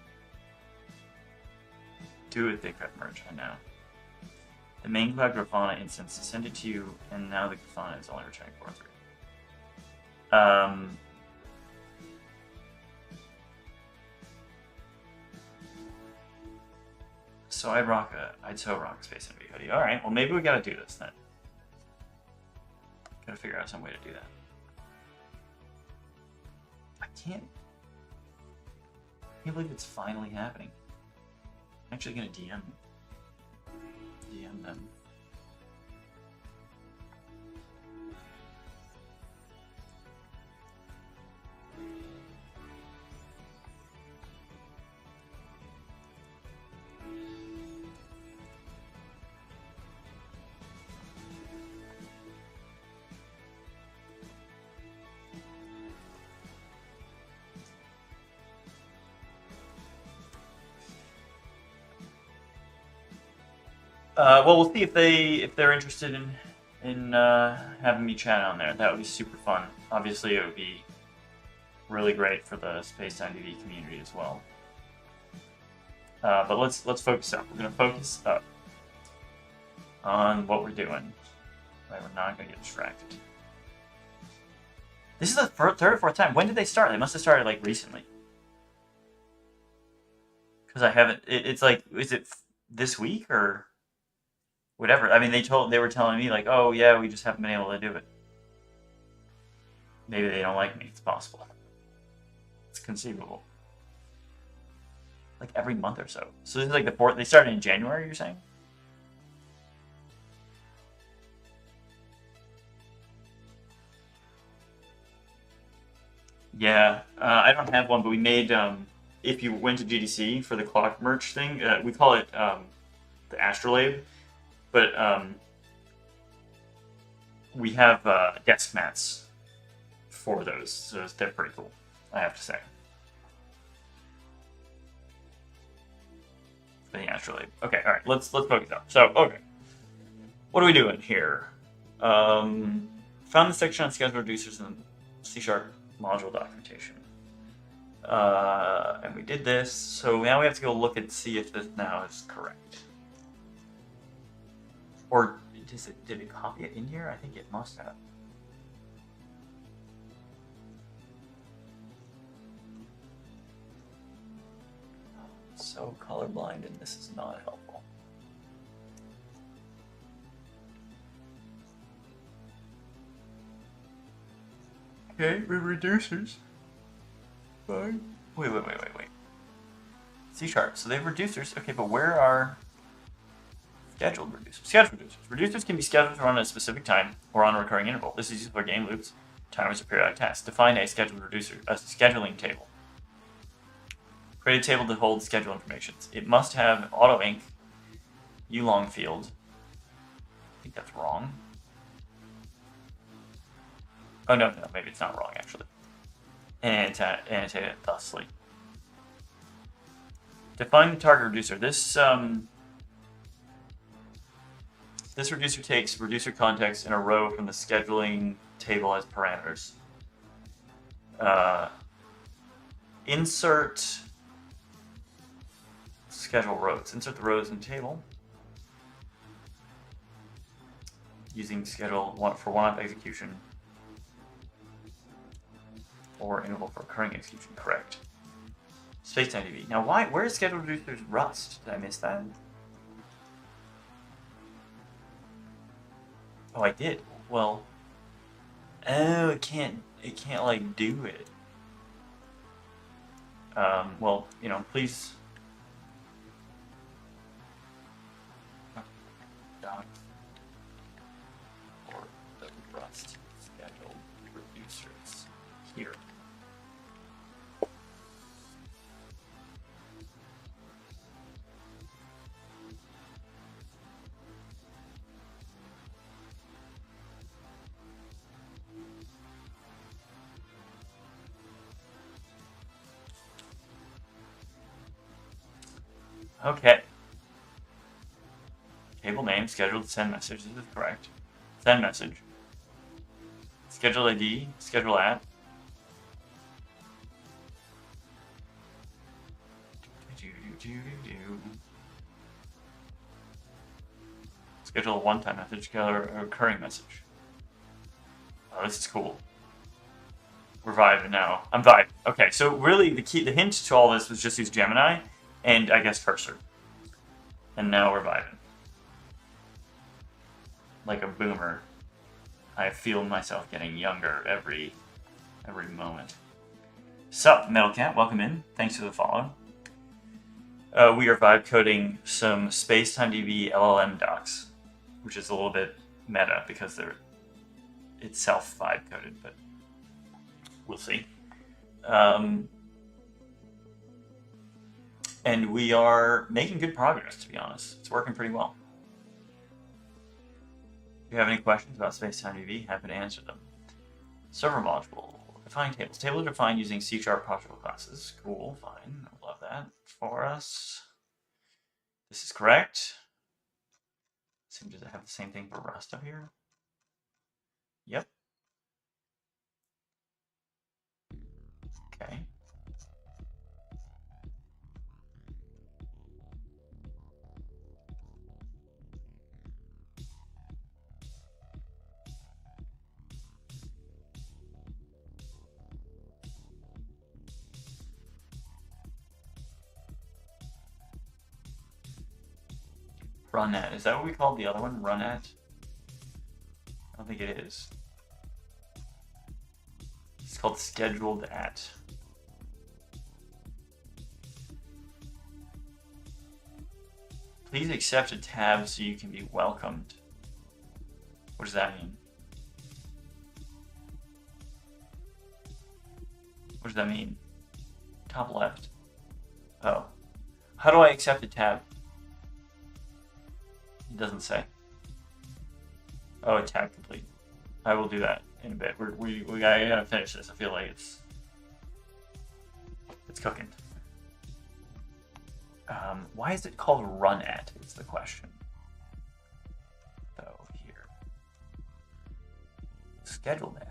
Speaker 1: Do it, Big Red merch. I know. The main cloud Grafana instance, send it to you, and now the Grafana is only returning 4.3. So I'd so rock a SpacetimeDB hoodie. All right, well maybe we gotta do this then. Gotta figure out some way to do that. I can't believe it's finally happening. I'm actually gonna DM them. Well, we'll see if they're interested in having me chat on there. That would be super fun. Obviously, it would be really great for the SpacetimeDB community as well. But let's focus up. We're gonna focus up on what we're doing. Right, we're not gonna get distracted. This is the third or fourth time. When did they start? They must have started like recently. Because I haven't. It's like, is it this week or whatever? I mean, they were telling me like, oh yeah, we just haven't been able to do it. Maybe they don't like me. It's possible. It's conceivable. Like every month or so. So this is like the fourth. They started in January. You're saying? Yeah, I don't have one, but we made. If you went to GDC for the clock merch thing, we call it the Astrolabe, but we have desk mats for those, so they're pretty cool, I have to say. For the Astrolabe. Okay, all right, let's focus up. So, okay, what are we doing here? Found the section on schedule reducers in C# module documentation. And we did this, so now we have to go look and see if this now is correct. Or did it copy it in here? I think it must have. So colorblind, and this is not helpful. Okay, with reducers. Fine. Wait. C#. So they have reducers. Okay, but where are scheduled reducers? Scheduled reducers. Reducers can be scheduled to run at a specific time or on a recurring interval. This is used for game loops, timers, or periodic tasks. Define a scheduled reducer, a scheduling table. Create a table to hold schedule information. It must have auto inc, ulong field. I think that's wrong. Oh no, maybe it's not wrong actually. And annotate it thusly. Define the target reducer. This reducer takes reducer context in a row from the scheduling table as parameters. Insert schedule rows. Insert the rows in the table using schedule for one-off execution or interval for recurring execution. Correct. SpacetimeDB. Now, where is scheduled reducers Rust? Did I miss that? Oh, I did. Well, oh, it can't like do it. Well, you know, please. Doc or the Rust scheduled reducers here. Okay. Table name, scheduled send message. This is correct. Send message. Schedule ID, schedule at. Schedule a one-time message, schedule a recurring message. Oh, this is cool. We're vibing now. I'm vibing. Okay, so really the hint to all this was just use Gemini and I guess cursor. And now we're vibing. Like a boomer. I feel myself getting younger every moment. Sup, Metalcat, welcome in. Thanks for the follow. We are vibe coding some SpacetimeDB LLM docs, which is a little bit meta because they're itself vibe coded, but we'll see. And we are making good progress, to be honest. It's working pretty well. If you have any questions about SpacetimeDB, happy to answer them. Server module. Define tables. Tables are defined using C# partial classes. Cool, fine. I love that for us. This is correct. Does it have the same thing for Rust up here? Yep. Okay. Run at. Is that what we called the other one? Run at? I don't think it is. It's called scheduled at. Please accept a tab so you can be welcomed. What does that mean? What does that mean? Top left. Oh. How do I accept a tab? It doesn't say. Oh, a tab complete. I will do that in a bit. We gotta finish this. I feel like it's cooking. Why is it called run at? Is the question. So here, scheduled at.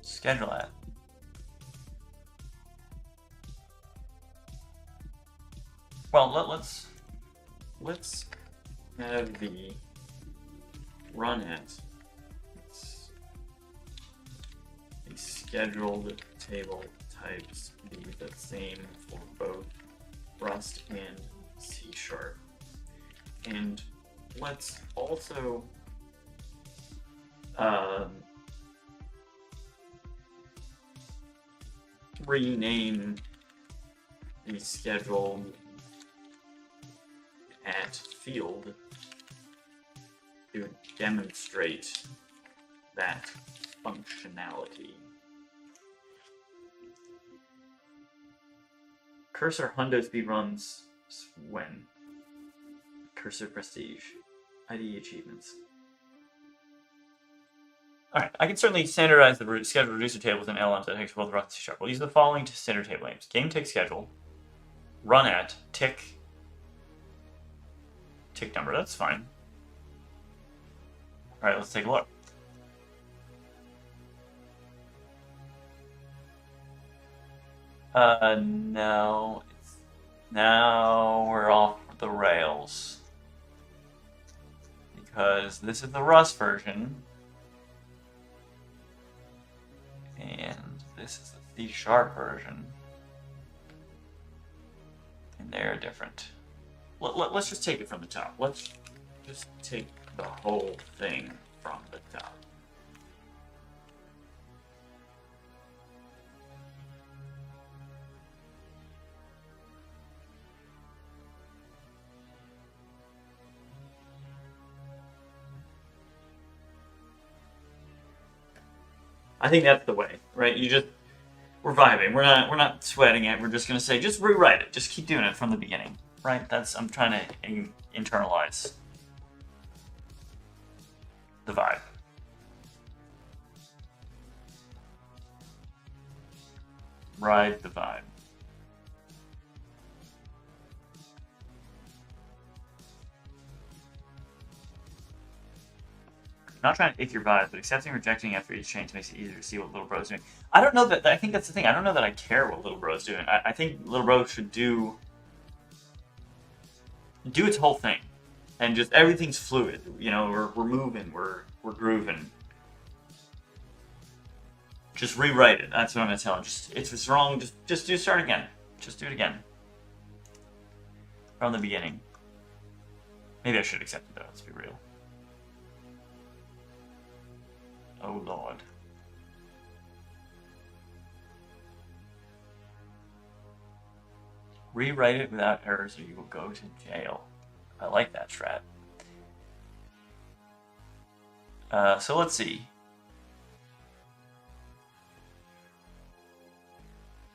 Speaker 1: Schedule at. Well, let's have the run at. scheduled table types be the same for both Rust and C#. And let's also rename the scheduled at field to demonstrate that functionality. Cursor hundo speedruns when? Cursor prestige. IDE achievements. Alright, I can certainly standardize the schedule reducer table with an LM that takes both Rust and C#. We'll use the following standard table names. Game tick schedule, run at, tick number, that's fine. Alright, let's take a look. No. Now we're off the rails. Because this is the Rust version. And this is the C# version. And they're different. Let's just take it from the top. Let's just take the whole thing from the top. I think that's the way, right? We're vibing. We're not sweating it. We're just gonna say, just rewrite it. Just keep doing it from the beginning, right? I'm trying to internalize the vibe. Ride the vibe. Not trying to ick your vibe, but accepting and rejecting after each change makes it easier to see what Little Bro's doing. I don't know that. I think that's the thing. I don't know that I care what Little Bro's doing. I think Little Bro should do its whole thing, and just everything's fluid. You know, we're moving, we're grooving. Just rewrite it. That's what I'm gonna tell him. If it's wrong, just start again. Just do it again from the beginning. Maybe I should accept it though. Let's be real. Oh Lord. Rewrite it without errors or you will go to jail. I like that strat. So let's see.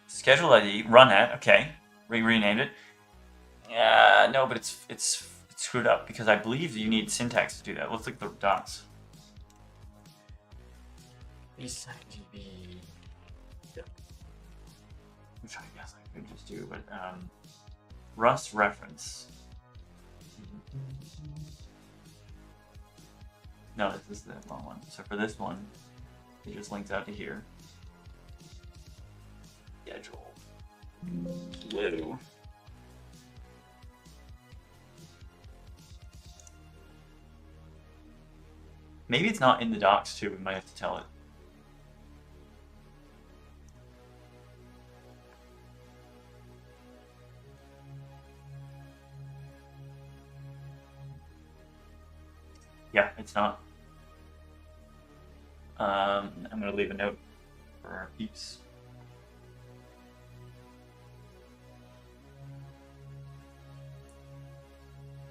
Speaker 1: Schedule ID, run at, okay. Renamed it. No, but it's screwed up because I believe you need syntax to do that. Let's look at the docs. SpacetimeDB. Yep. Which I guess I could just do, but Rust reference. No, this is the wrong one. So for this one, it just links out to here. Schedule. Blue. Maybe it's not in the docs too. We might have to tell it. Yeah, it's not. I'm going to leave a note for our peeps.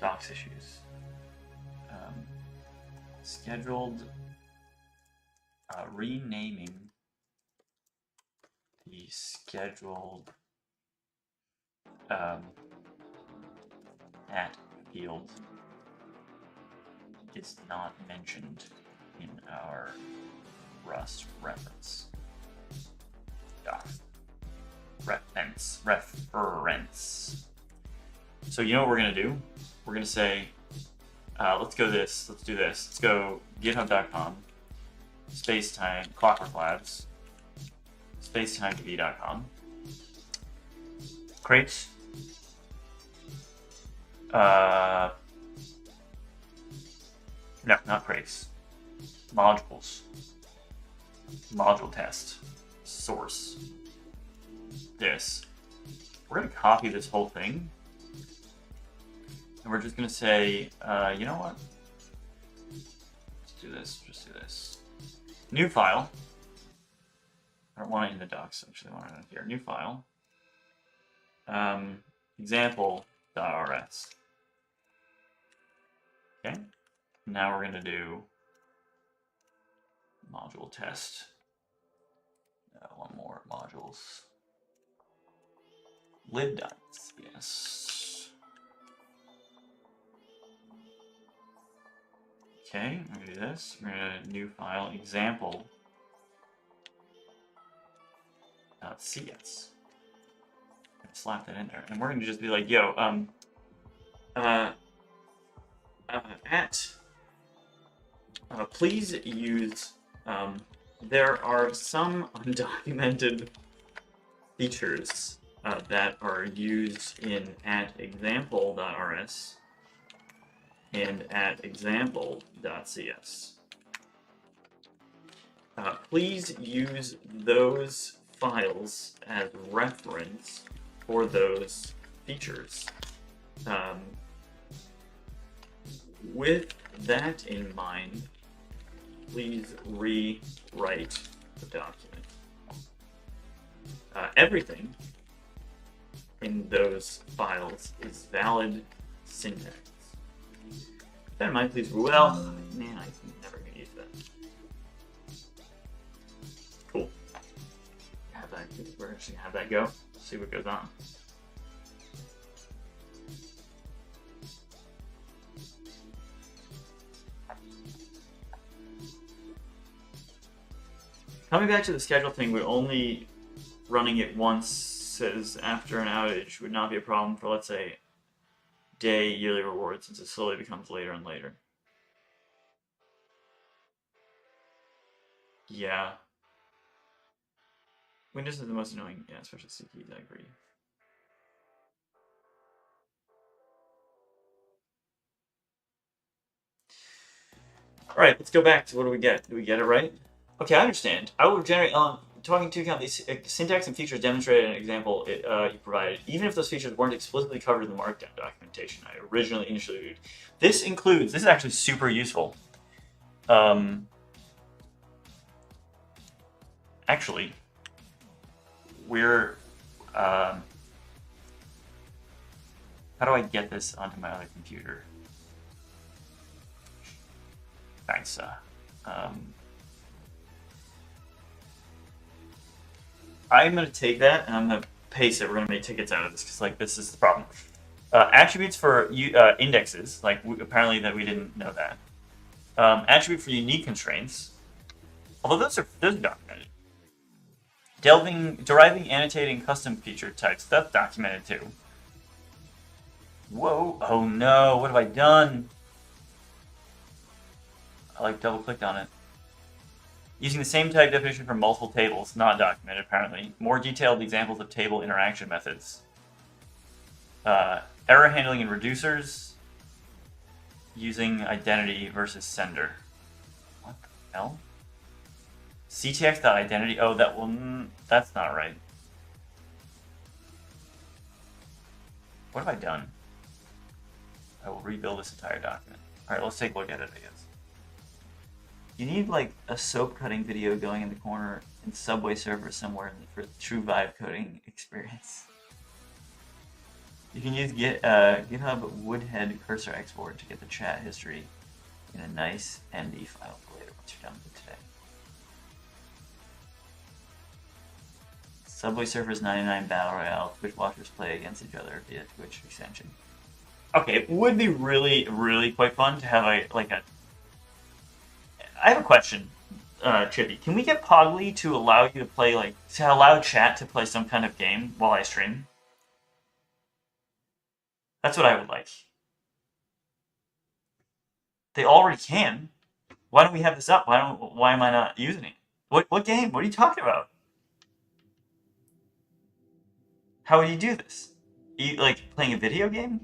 Speaker 1: Docs issues. Scheduled renaming the scheduled at field is not mentioned in our Rust reference. Reference. So you know what we're gonna do? We're gonna say, let's do this. Let's go github.com, spacetime, Clockwork Labs, SpacetimeDB.com, crates, no, not crates, modules, module test, source. This. We're going to copy this whole thing. And we're just going to say, you know what? Let's do this. Just do this. New file. I don't want it in the docs, actually. I want it in here. New file. Example.rs. Okay. Now we're going to do module test. One more modules. Lib.cs. Yes. Okay, I'm going to do this. We're going to new file example.cs. Slap that in there. And we're going to just be like, yo, please use, there are some undocumented features that are used in @example.rs and @example.cs. Please use those files as reference for those features. With that in mind, please rewrite the document. Everything in those files is valid syntax. Keep that in mind, please. Well, man, I'm never going to use that. Cool. We're actually going to have that go. See what goes on. Coming back to the schedule thing, we're only running it once says after an outage would not be a problem for, let's say, day yearly rewards, since it slowly becomes later and later. Yeah. Windows is the most annoying, yeah, especially C keys, I agree. Alright, let's go back to what do we get? Do we get it right? Okay, I understand. I will generate, talking to account these syntax and features demonstrated in an example you provided, even if those features weren't explicitly covered in the Markdown documentation I originally included. This includes, this is actually super useful. Actually, we're, how do I get this onto my other computer? Thanks, I'm going to take that and I'm going to paste it. We're going to make tickets out of this because, like, this is the problem. Attributes for indexes, like, apparently that we didn't know that. Attribute for unique constraints, although those are documented. Deriving, annotating custom feature types, that's documented too. Whoa, oh no, what have I done? I, like, double-clicked on it. Using the same type definition for multiple tables, not documented apparently. More detailed examples of table interaction methods. Error handling in reducers. Using identity versus sender. What the hell? CTX.identity. Oh, that one. That's not right. What have I done? I will rebuild this entire document. Alright, let's take a look at it, I guess. You need, like, a soap cutting video going in the corner in Subway Surfer somewhere for the true vibe coding experience. You can use GitHub Woodhead cursor export to get the chat history in a nice MD file for later once you're done with it today. Subway Surfers 99 Battle Royale. Twitch watchers play against each other via Twitch extension. Okay, it would be really, really quite fun to have I have a question, Chippy. Can we get Pogly to allow you to play, like, to allow chat to play some kind of game while I stream? That's what I would like. They already can. Why don't we have this up? Why am I not using it? What game? What are you talking about? How would you do this? Are you, like, playing a video game?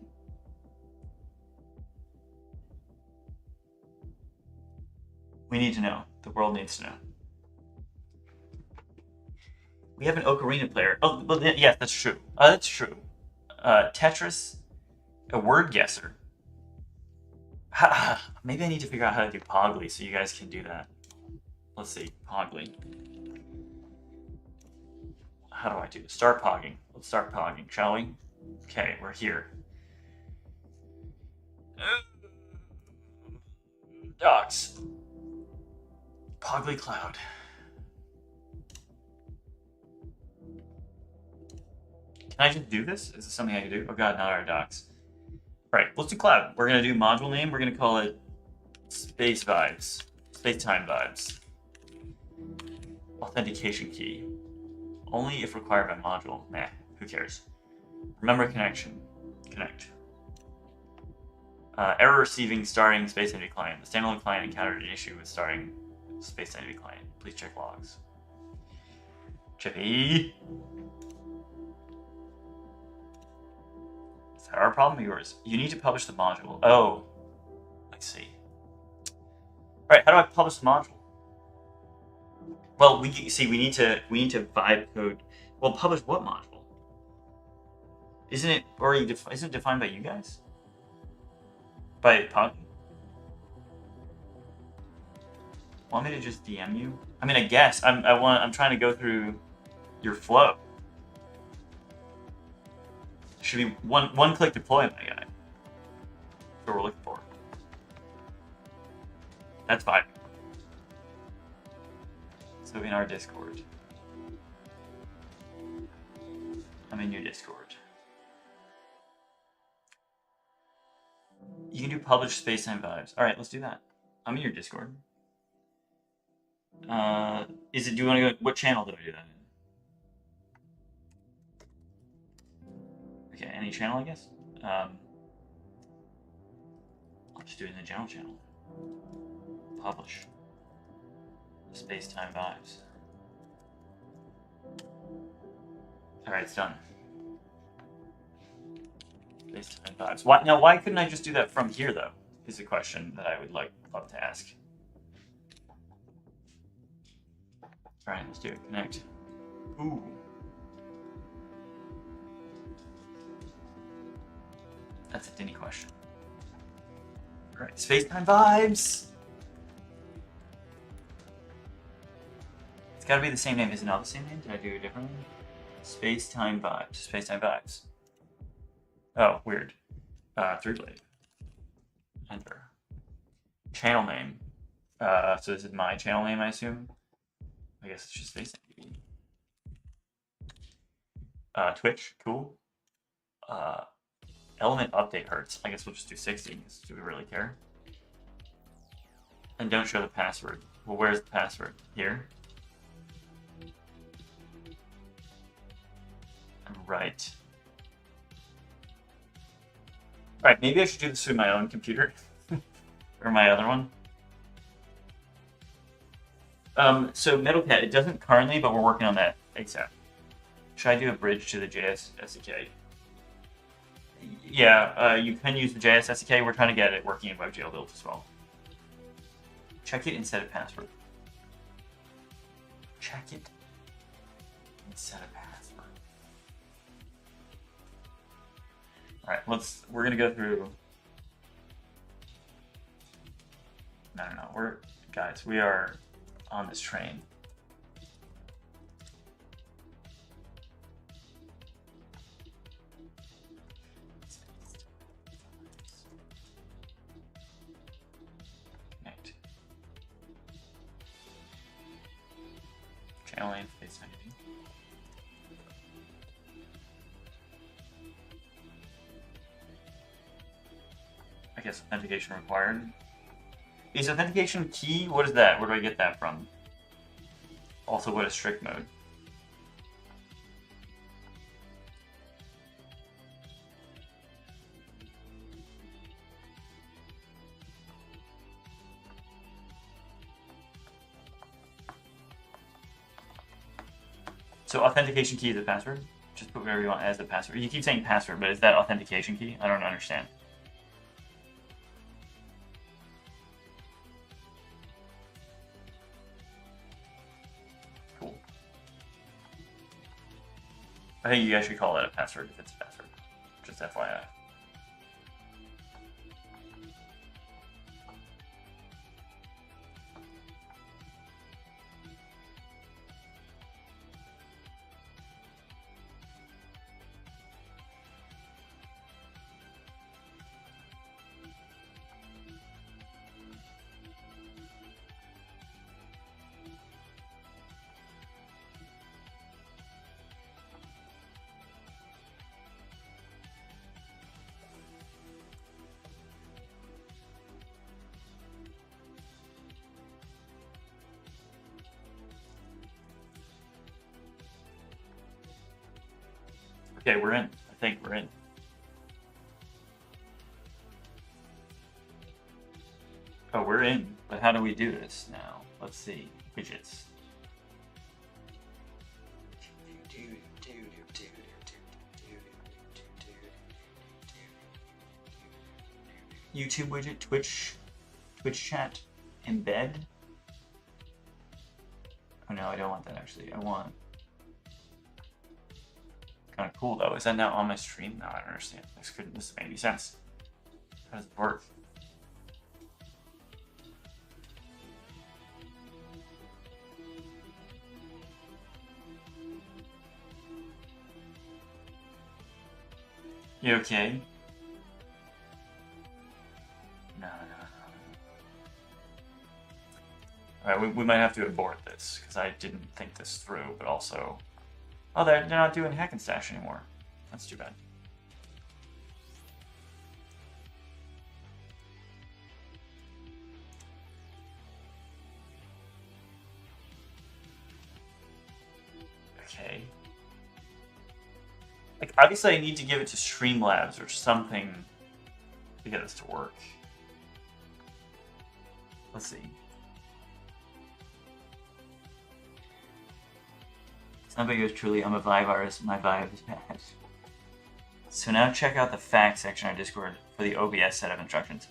Speaker 1: We need to know. The world needs to know. We have an Ocarina player. Oh, well, yeah, that's true. That's true. Tetris, a word guesser. Maybe I need to figure out how to do Pogly so you guys can do that. Let's see, Pogly. How do I do? Start pogging. Let's start pogging, shall we? Okay, we're here. Docs. Pogly Cloud. Can I just do this? Is this something I can do? Oh god, not our docs. Right, let's do Cloud. We're gonna do module name. We're gonna call it Space Vibes. Spacetime Vibes. Authentication key. Only if required by module. Nah, who cares? Remember connection. Connect. Error receiving starting SpacetimeDB client. The standalone client encountered an issue with starting SpacetimeDB client. Please check logs. Chippy. Is that our problem or yours? You need to publish the module. Oh. Let's see. Alright, how do I publish the module? Well, we need to vibe code. Well, publish what module? Isn't it already isn't it defined by you guys? By Pog? Want me to just DM you? I mean, I guess I'm trying to go through your flow. Should be one click deployment, my guy. That's what we're looking for. That's fine. So in our Discord. I'm in your Discord. You can do publish Spacetime Vibes. Alright, let's do that. I'm in your Discord. Do you want to go, what channel did I do that in? Okay, any channel, I guess? I'll just do it in the general channel. Publish. Spacetime Vibes. Alright, it's done. Spacetime Vibes. Why couldn't I just do that from here, though? Is a question that I would love to ask. Alright, let's do it. Connect. Ooh. That's a Dinny question. Alright, Spacetime Vibes! It's gotta be the same name. Is it not the same name? Did I do it differently? Spacetime Vibes. Spacetime Vibes. Oh, weird. Three-blade. Enter. Channel name. So this is my channel name, I assume? I guess it's just SpacetimeDB. Twitch, cool. Element update hertz. I guess we'll just do 60 because do we really care? And don't show the password. Well, where's the password? Here? Right. Alright, maybe I should do this through my own computer. Or my other one. So Metalcat, it doesn't currently, but we're working on that ASAP. Should I do a bridge to the JS SDK? Yeah, you can use the JS SDK. We're trying to get it working in WebGL build as well. Check it instead of password. Check it instead of password. Alright, we're gonna go through. No, guys, we are on this train. Connect. Channel name, SpacetimeDB. I guess authentication required. Is authentication key? What is that? Where do I get that from? Also, what is strict mode? So authentication key is the password? Just put whatever you want as the password. You keep saying password, but is that authentication key? I don't understand. I think you guys should call that a password if it's a password. Just FYI. Okay, we're in. I think we're in. Oh, we're in. But how do we do this now? Let's see. Widgets. YouTube widget, Twitch chat, embed. Oh no, I don't want that actually. I want. Kind of cool though. Is that now on my stream? No, I don't understand. This doesn't make any sense. How does it work? You okay? No. Alright, we might have to abort this, because I didn't think this through, but also... Oh, they're not doing Hack and Stash anymore. That's too bad. Okay. Like, obviously I need to give it to Streamlabs or something to get this to work. Let's see. Somebody goes, truly, I'm a Vibe artist, my vibe is bad. So now check out the facts section on Discord for the OBS setup instructions.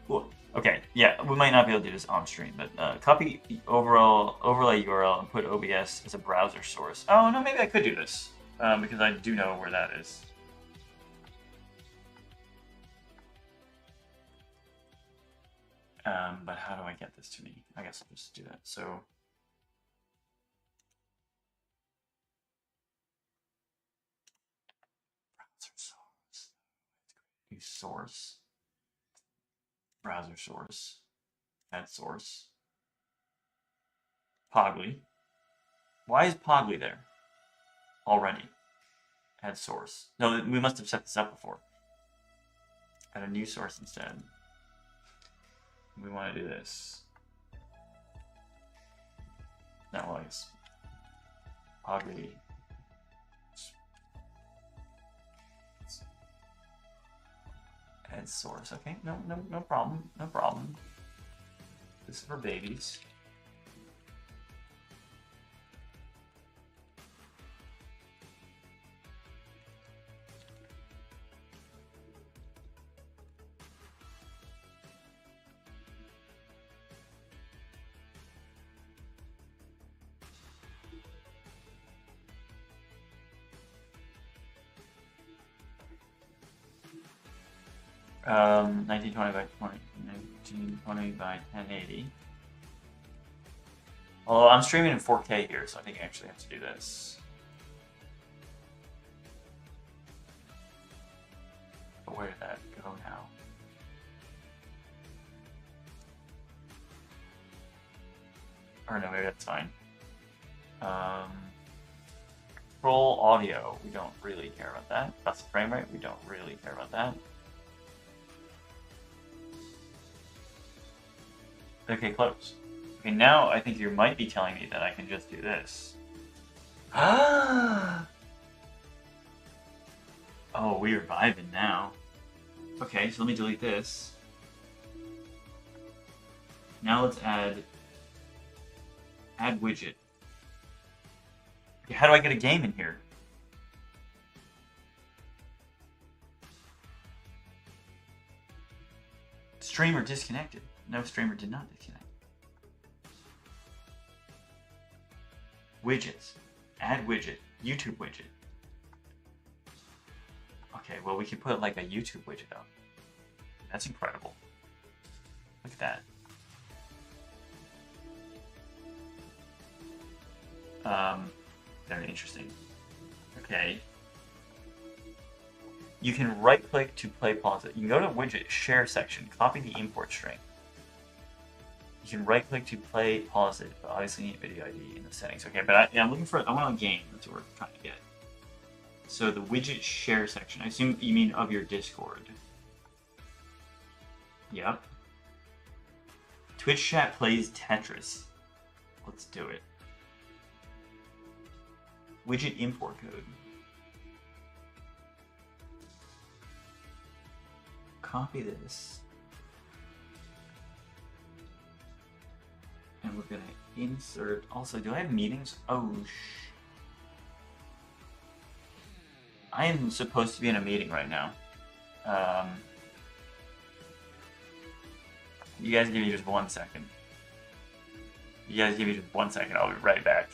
Speaker 1: Cool. Okay, yeah, we might not be able to do this on stream, but copy the overlay URL and put OBS as a browser source. Oh, no, maybe I could do this, because I do know where that is. But how do I get this to me? I guess I'll just do that. So... source, browser source, add source, Pogly. Why is Pogly there already? Add source. No, we must have set this up before. Add a new source instead. We want to do this. No, well, I guess Pogly. Add source. Okay, no problem. This is for babies. Um, 1920 by 1080. Although I'm streaming in 4K here, so I think I actually have to do this. But where did that go now? Or no, maybe that's fine. Control audio, we don't really care about that. That's the frame rate, we don't really care about that. Okay, close. Okay, now I think you might be telling me that I can just do this. Ah! Oh, we are vibing now. Okay, so let me delete this. Now let's add widget. Okay, how do I get a game in here? Streamer disconnected. No, streamer did not disconnect. Widgets. Add widget. YouTube widget. Okay, well, we can put like a YouTube widget up. That's incredible. Look at that. Very interesting. Okay. You can right-click to play pause it. You can go to widget share section, copy the import string. You can right-click to play pause it, but obviously you need video ID in the settings. Okay, but I'm looking for, I want a game. That's what we're trying to get. So the widget share section. I assume you mean of your Discord. Yep. Twitch chat plays Tetris. Let's do it. Widget import code. Copy this. And we're gonna insert. Also, do I have meetings? Oh, I am supposed to be in a meeting right now. You guys give me just 1 second. You guys give me just 1 second. I'll be right back.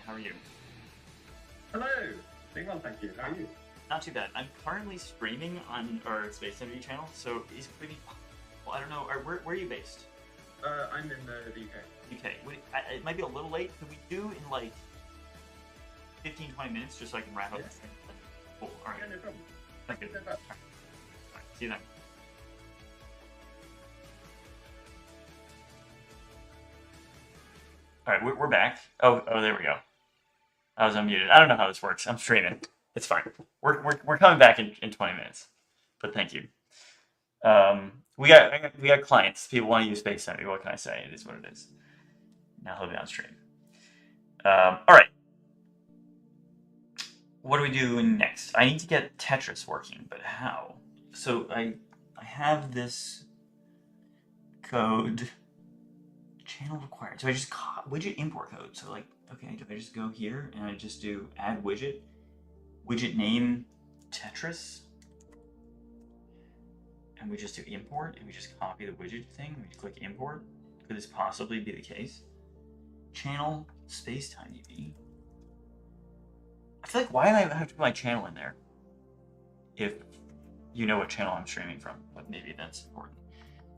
Speaker 1: How are you?
Speaker 4: Hello! Doing well, thank you. How are you?
Speaker 1: Not too bad. I'm currently streaming on our SpacetimeDB channel, so it's pretty... Well, I don't know. Where are you based?
Speaker 4: I'm in the UK.
Speaker 1: UK. It might be a little late. Could we do in like 15-20 minutes just so I can wrap up the stream? Cool. All right.
Speaker 4: Yeah, no problem.
Speaker 1: Thank you.
Speaker 4: No problem.
Speaker 1: All right. See you then. All right, we're back. Oh, there we go. I was unmuted. I don't know how this works. I'm streaming. It's fine. We're coming back in 20 minutes. But thank you. We got clients. People want to use SpacetimeDB. What can I say? It is what it is. Now he'll be on stream. All right. What do we do next? I need to get Tetris working, but how? So I have this code. Channel required. So I just widget import code. So like, okay, do I just go here and I just do add widget, widget name Tetris, and we just do import and we just copy the widget thing. We click import. Could this possibly be the case? Channel SpacetimeDB. I feel like why do I have to put my channel in there if you know what channel I'm streaming from? But maybe that's important.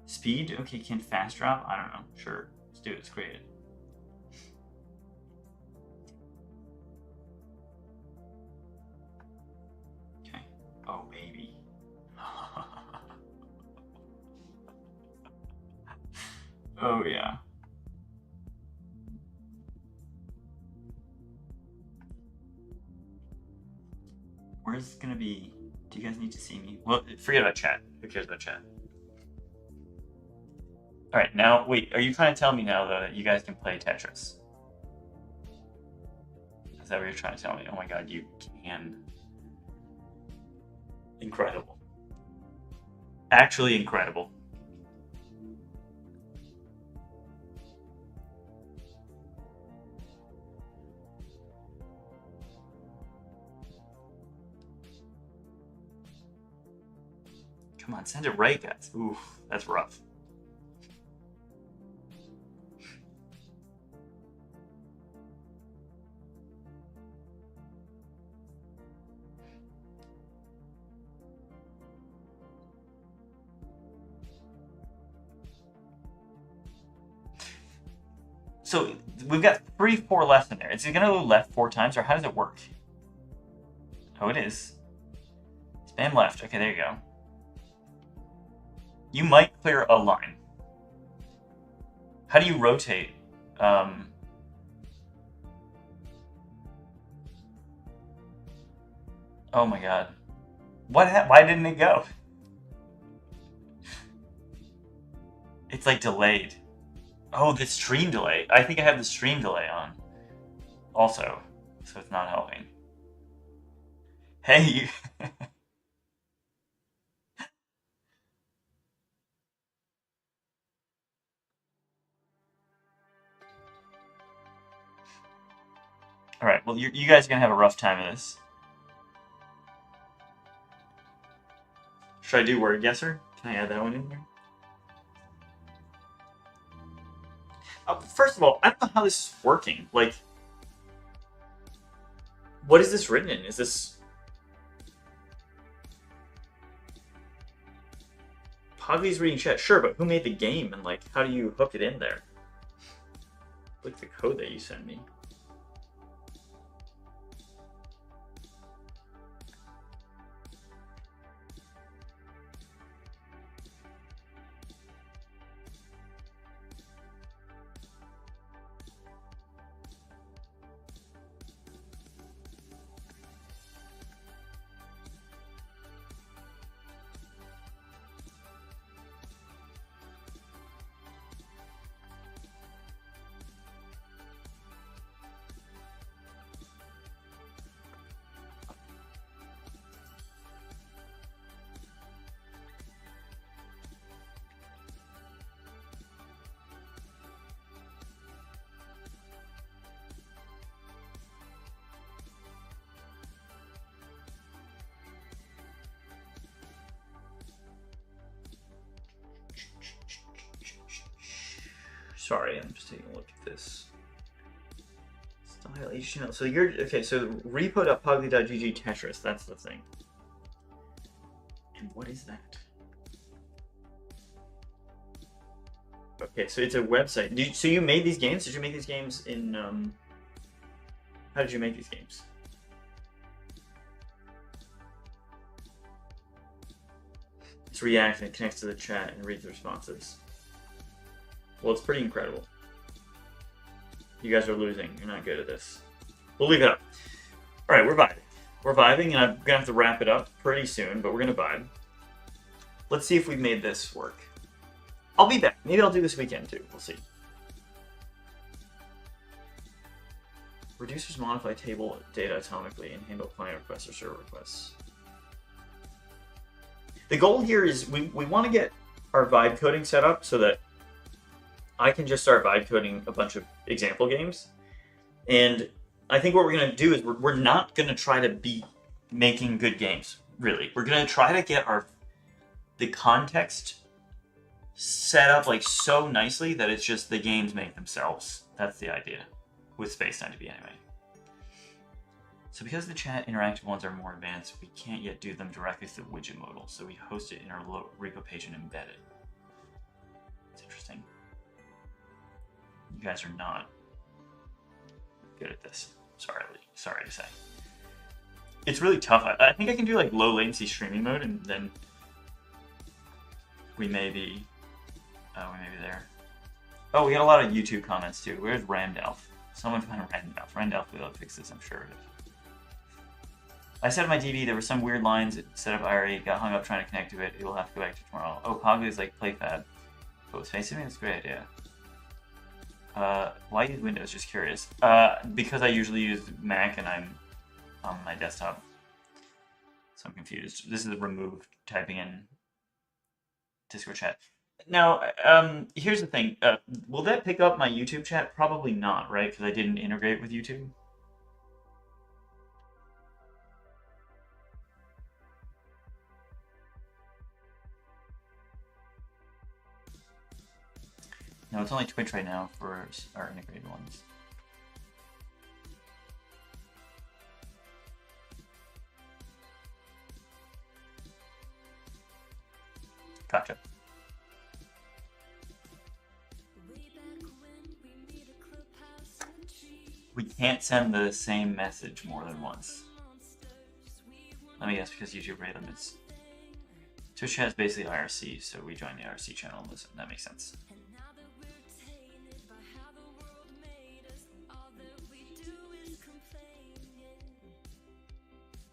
Speaker 1: Speed. Okay, can fast drop? I don't know. Sure. Let's do it. Let's create it. Okay. Oh, baby. Oh, yeah. Where's this gonna be? Do you guys need to see me? Well, forget about chat. Who cares about chat? All right, now, wait, are you trying to tell me now, though, that you guys can play Tetris? Is that what you're trying to tell me? Oh my god, you can. Incredible. Actually incredible. Come on, send it right, guys. Oof, that's rough. So we've got 4 left in there. Is it going to go left 4 times, or how does it work? Oh, it is. Spam left. Okay, there you go. You might clear a line. How do you rotate? Oh my god. Why didn't it go? It's like delayed. Oh, the stream delay. I think I have the stream delay on. Also. So it's not helping. Hey! Alright, well, you guys are going to have a rough time of this. Should I do word guesser? Can I add that one in there? First of all, I don't know how this is working. Like, what is this written in? Is this... Pogly's reading chat. Sure, but who made the game? And, like, how do you hook it in there? Look at the code that you sent me. Sorry, I'm just taking a look at this. Style HTML. So you're okay. So repo.pogly.gg Tetris. That's the thing. And what is that? Okay, so it's a website. So you made these games? Did you make these games in? How did you make these games? It's React and it connects to the chat and reads the responses. Well, it's pretty incredible. You guys are losing. You're not good at this. We'll leave it up. All right, we're vibing. We're vibing, and I'm going to have to wrap it up pretty soon, but we're going to vibe. Let's see if we've made this work. I'll be back. Maybe I'll do this weekend, too. We'll see. Reducers modify table data atomically and handle client requests or server requests. The goal here is we want to get our vibe coding set up so that I can just start vibe coding a bunch of example games. And I think what we're going to do is we're not going to try to be making good games, really. We're going to try to get the context set up like so nicely that it's just the games make themselves. That's the idea with SpacetimeDB anyway. So because the chat interactive ones are more advanced, we can't yet do them directly through widget modal. So we host it in our repo page and embed it. It's interesting. You guys are not good at this. Sorry to say. It's really tough. I think I can do like low latency streaming mode, and then we may be there. Oh, we got a lot of YouTube comments too. Where's Randolph? Someone find Randolph. Randolph will fix this, I'm sure of it. I said in my DB there were some weird lines set up IRA, got hung up trying to connect to it. It will have to go back to tomorrow. Oh, Pogly is like PlayFab. But with FaceTime, that's a great idea. Why use Windows? Just curious. Because I usually use Mac and I'm on my desktop. So I'm confused. This is a remove typing in Discord chat. Now, here's the thing. Will that pick up my YouTube chat? Probably not, right? Because I didn't integrate with YouTube. No, it's only Twitch right now for our integrated ones. Gotcha. We can't send the same message more than once. Let me guess, because YouTube rate limits. Twitch chat is basically IRC, so we join the IRC channel and listen. That makes sense.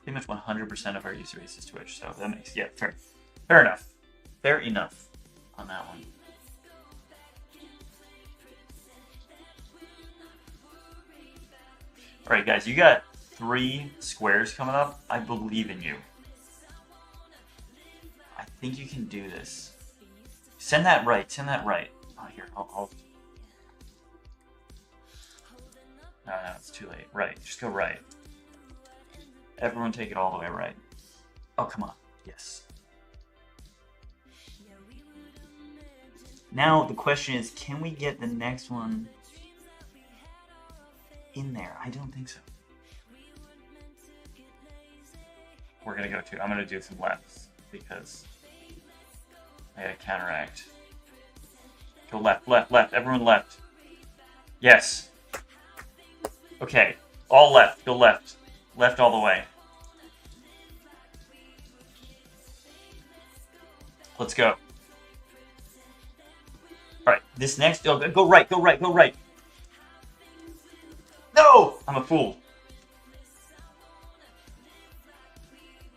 Speaker 1: Pretty much 100% of our user base is Twitch, so that makes, yeah, fair enough. Fair enough on that one. Alright guys, you got 3 squares coming up. I believe in you. I think you can do this. Send that right, send that right. Oh, here, I'll... No, it's too late. Right, just go right. Everyone take it all the way right. Oh, come on. Yes. Now the question is, can we get the next one in there? I don't think so. We're gonna go to, I'm gonna do some lefts because I gotta counteract. Go left, left, left, everyone left. Yes. Okay, all left, go left. Left all the way. Let's go. Alright, this next, oh, go right, go right, go right. No! I'm a fool.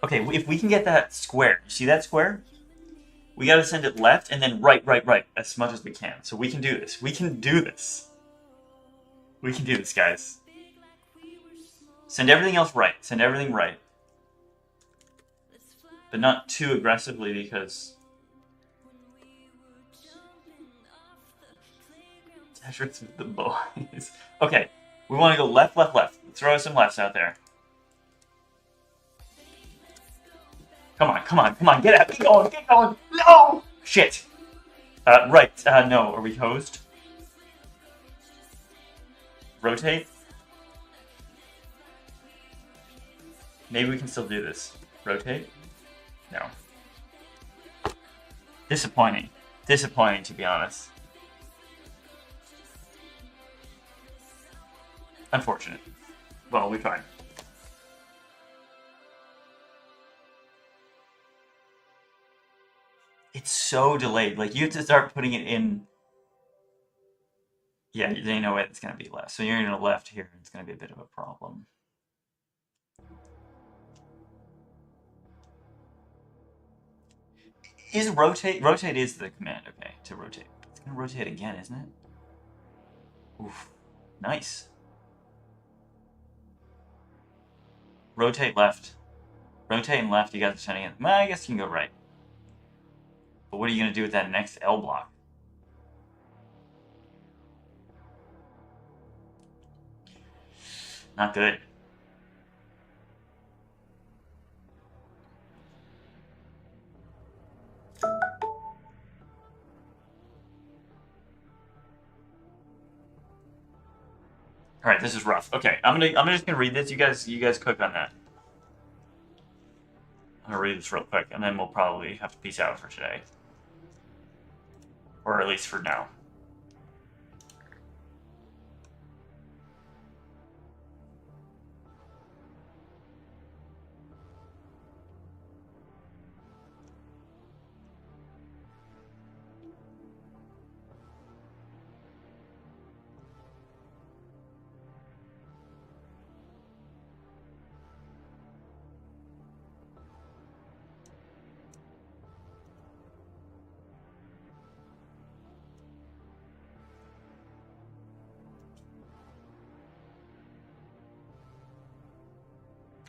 Speaker 1: Okay, if we can get that square, you see that square? We gotta send it left and then right, right, right, as much as we can. So we can do this. We can do this. We can do this, guys. Send everything else right. Send everything right. But not too aggressively because... Dasher's with the boys. Okay, we want to go left, left, left. Throw some lefts out there. Come on, come on, come on, get out, get going, get going. No! Shit. Right, no, are we hosed? Rotate? Maybe we can still do this. Rotate? No. Disappointing. Disappointing, to be honest. Unfortunate. Well, we tried. It's so delayed. Like, you have to start putting it in... Yeah, you know it's going to be left. So you're going to left here, and it's going to be a bit of a problem. Is rotate? Rotate is the command, okay, to rotate. It's going to rotate again, isn't it? Oof. Nice. Rotate left. Rotate and left, you guys are sending it. Well, I guess you can go right. But what are you going to do with that next L block? Not good. All right, this is rough. Okay, I'm just gonna read this. You guys cook on that. I'm gonna read this real quick, and then we'll probably have to peace out for today, or at least for now.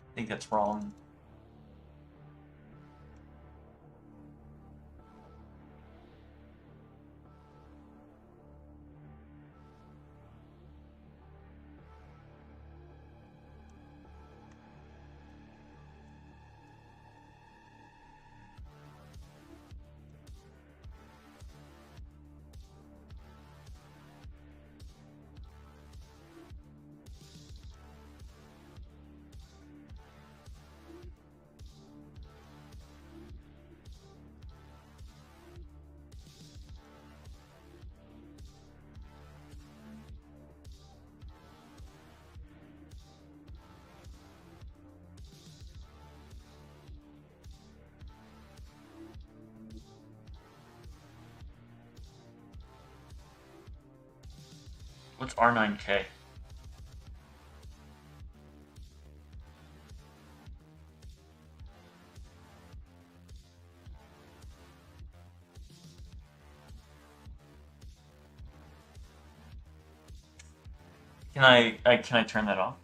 Speaker 1: I think that's wrong. What's R9K? Can I turn that off?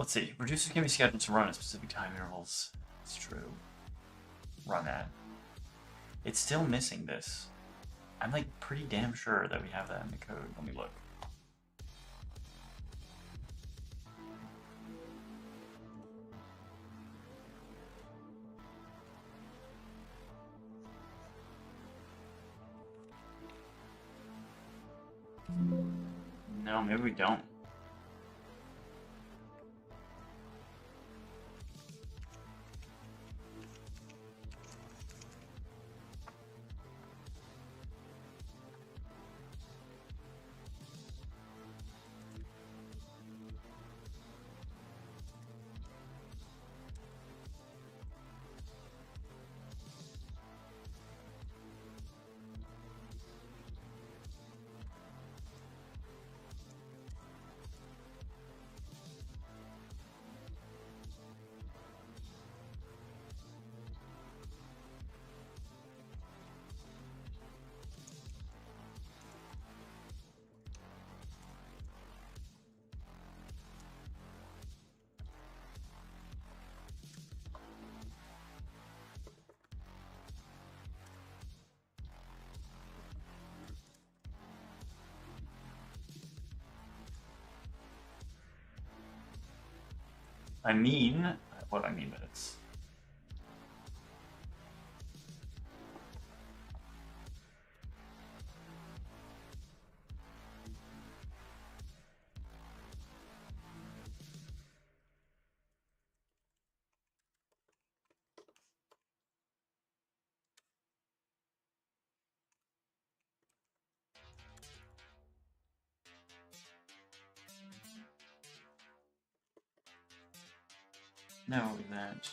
Speaker 1: Let's see. Reducers can be scheduled to run at specific time intervals. It's true. Run that. It's still missing this. I'm like pretty damn sure that we have that in the code. Let me look. No, maybe we don't. I mean, what I mean minutes. No, that.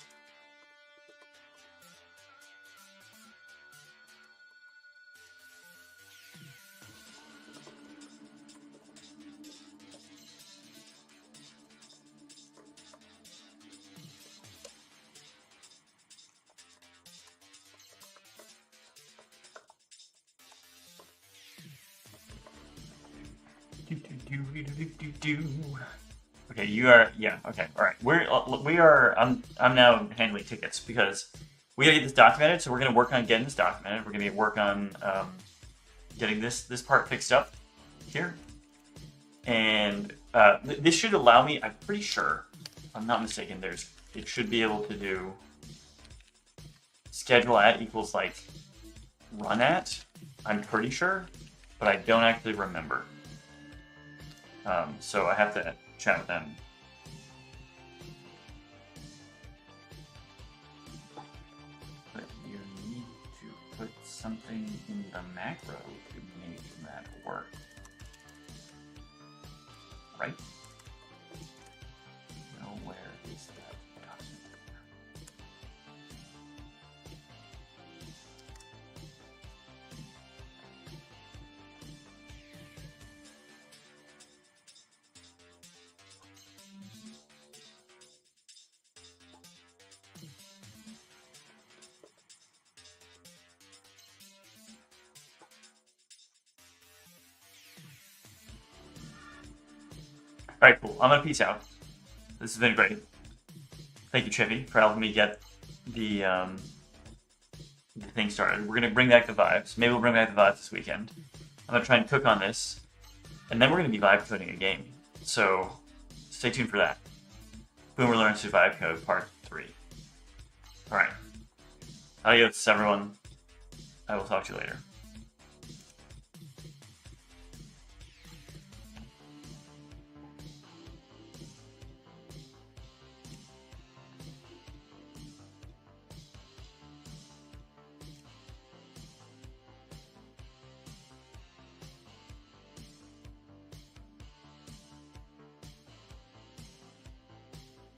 Speaker 1: Okay, you are, yeah, okay, all right. We are, I'm now handling tickets because we gotta get this documented, so we're gonna work on getting this documented. We're gonna work on getting this part fixed up here. And this should allow me, I'm pretty sure, if I'm not mistaken, it should be able to do schedule at equals like run at, I'm pretty sure, but I don't actually remember. So I have to chat with them. But you need to put something in the macro to make that work. Right? Now where is that document? All right, cool. I'm gonna peace out. This has been great. Thank you, Chippy, for helping me get the thing started. We're gonna bring back the vibes. Maybe we'll bring back the vibes this weekend. I'm gonna try and cook on this, and then we're gonna be vibe coding a game. So stay tuned for that. Boomer Learns to Vibe Code Part 3. All right. Adios, everyone. I will talk to you later.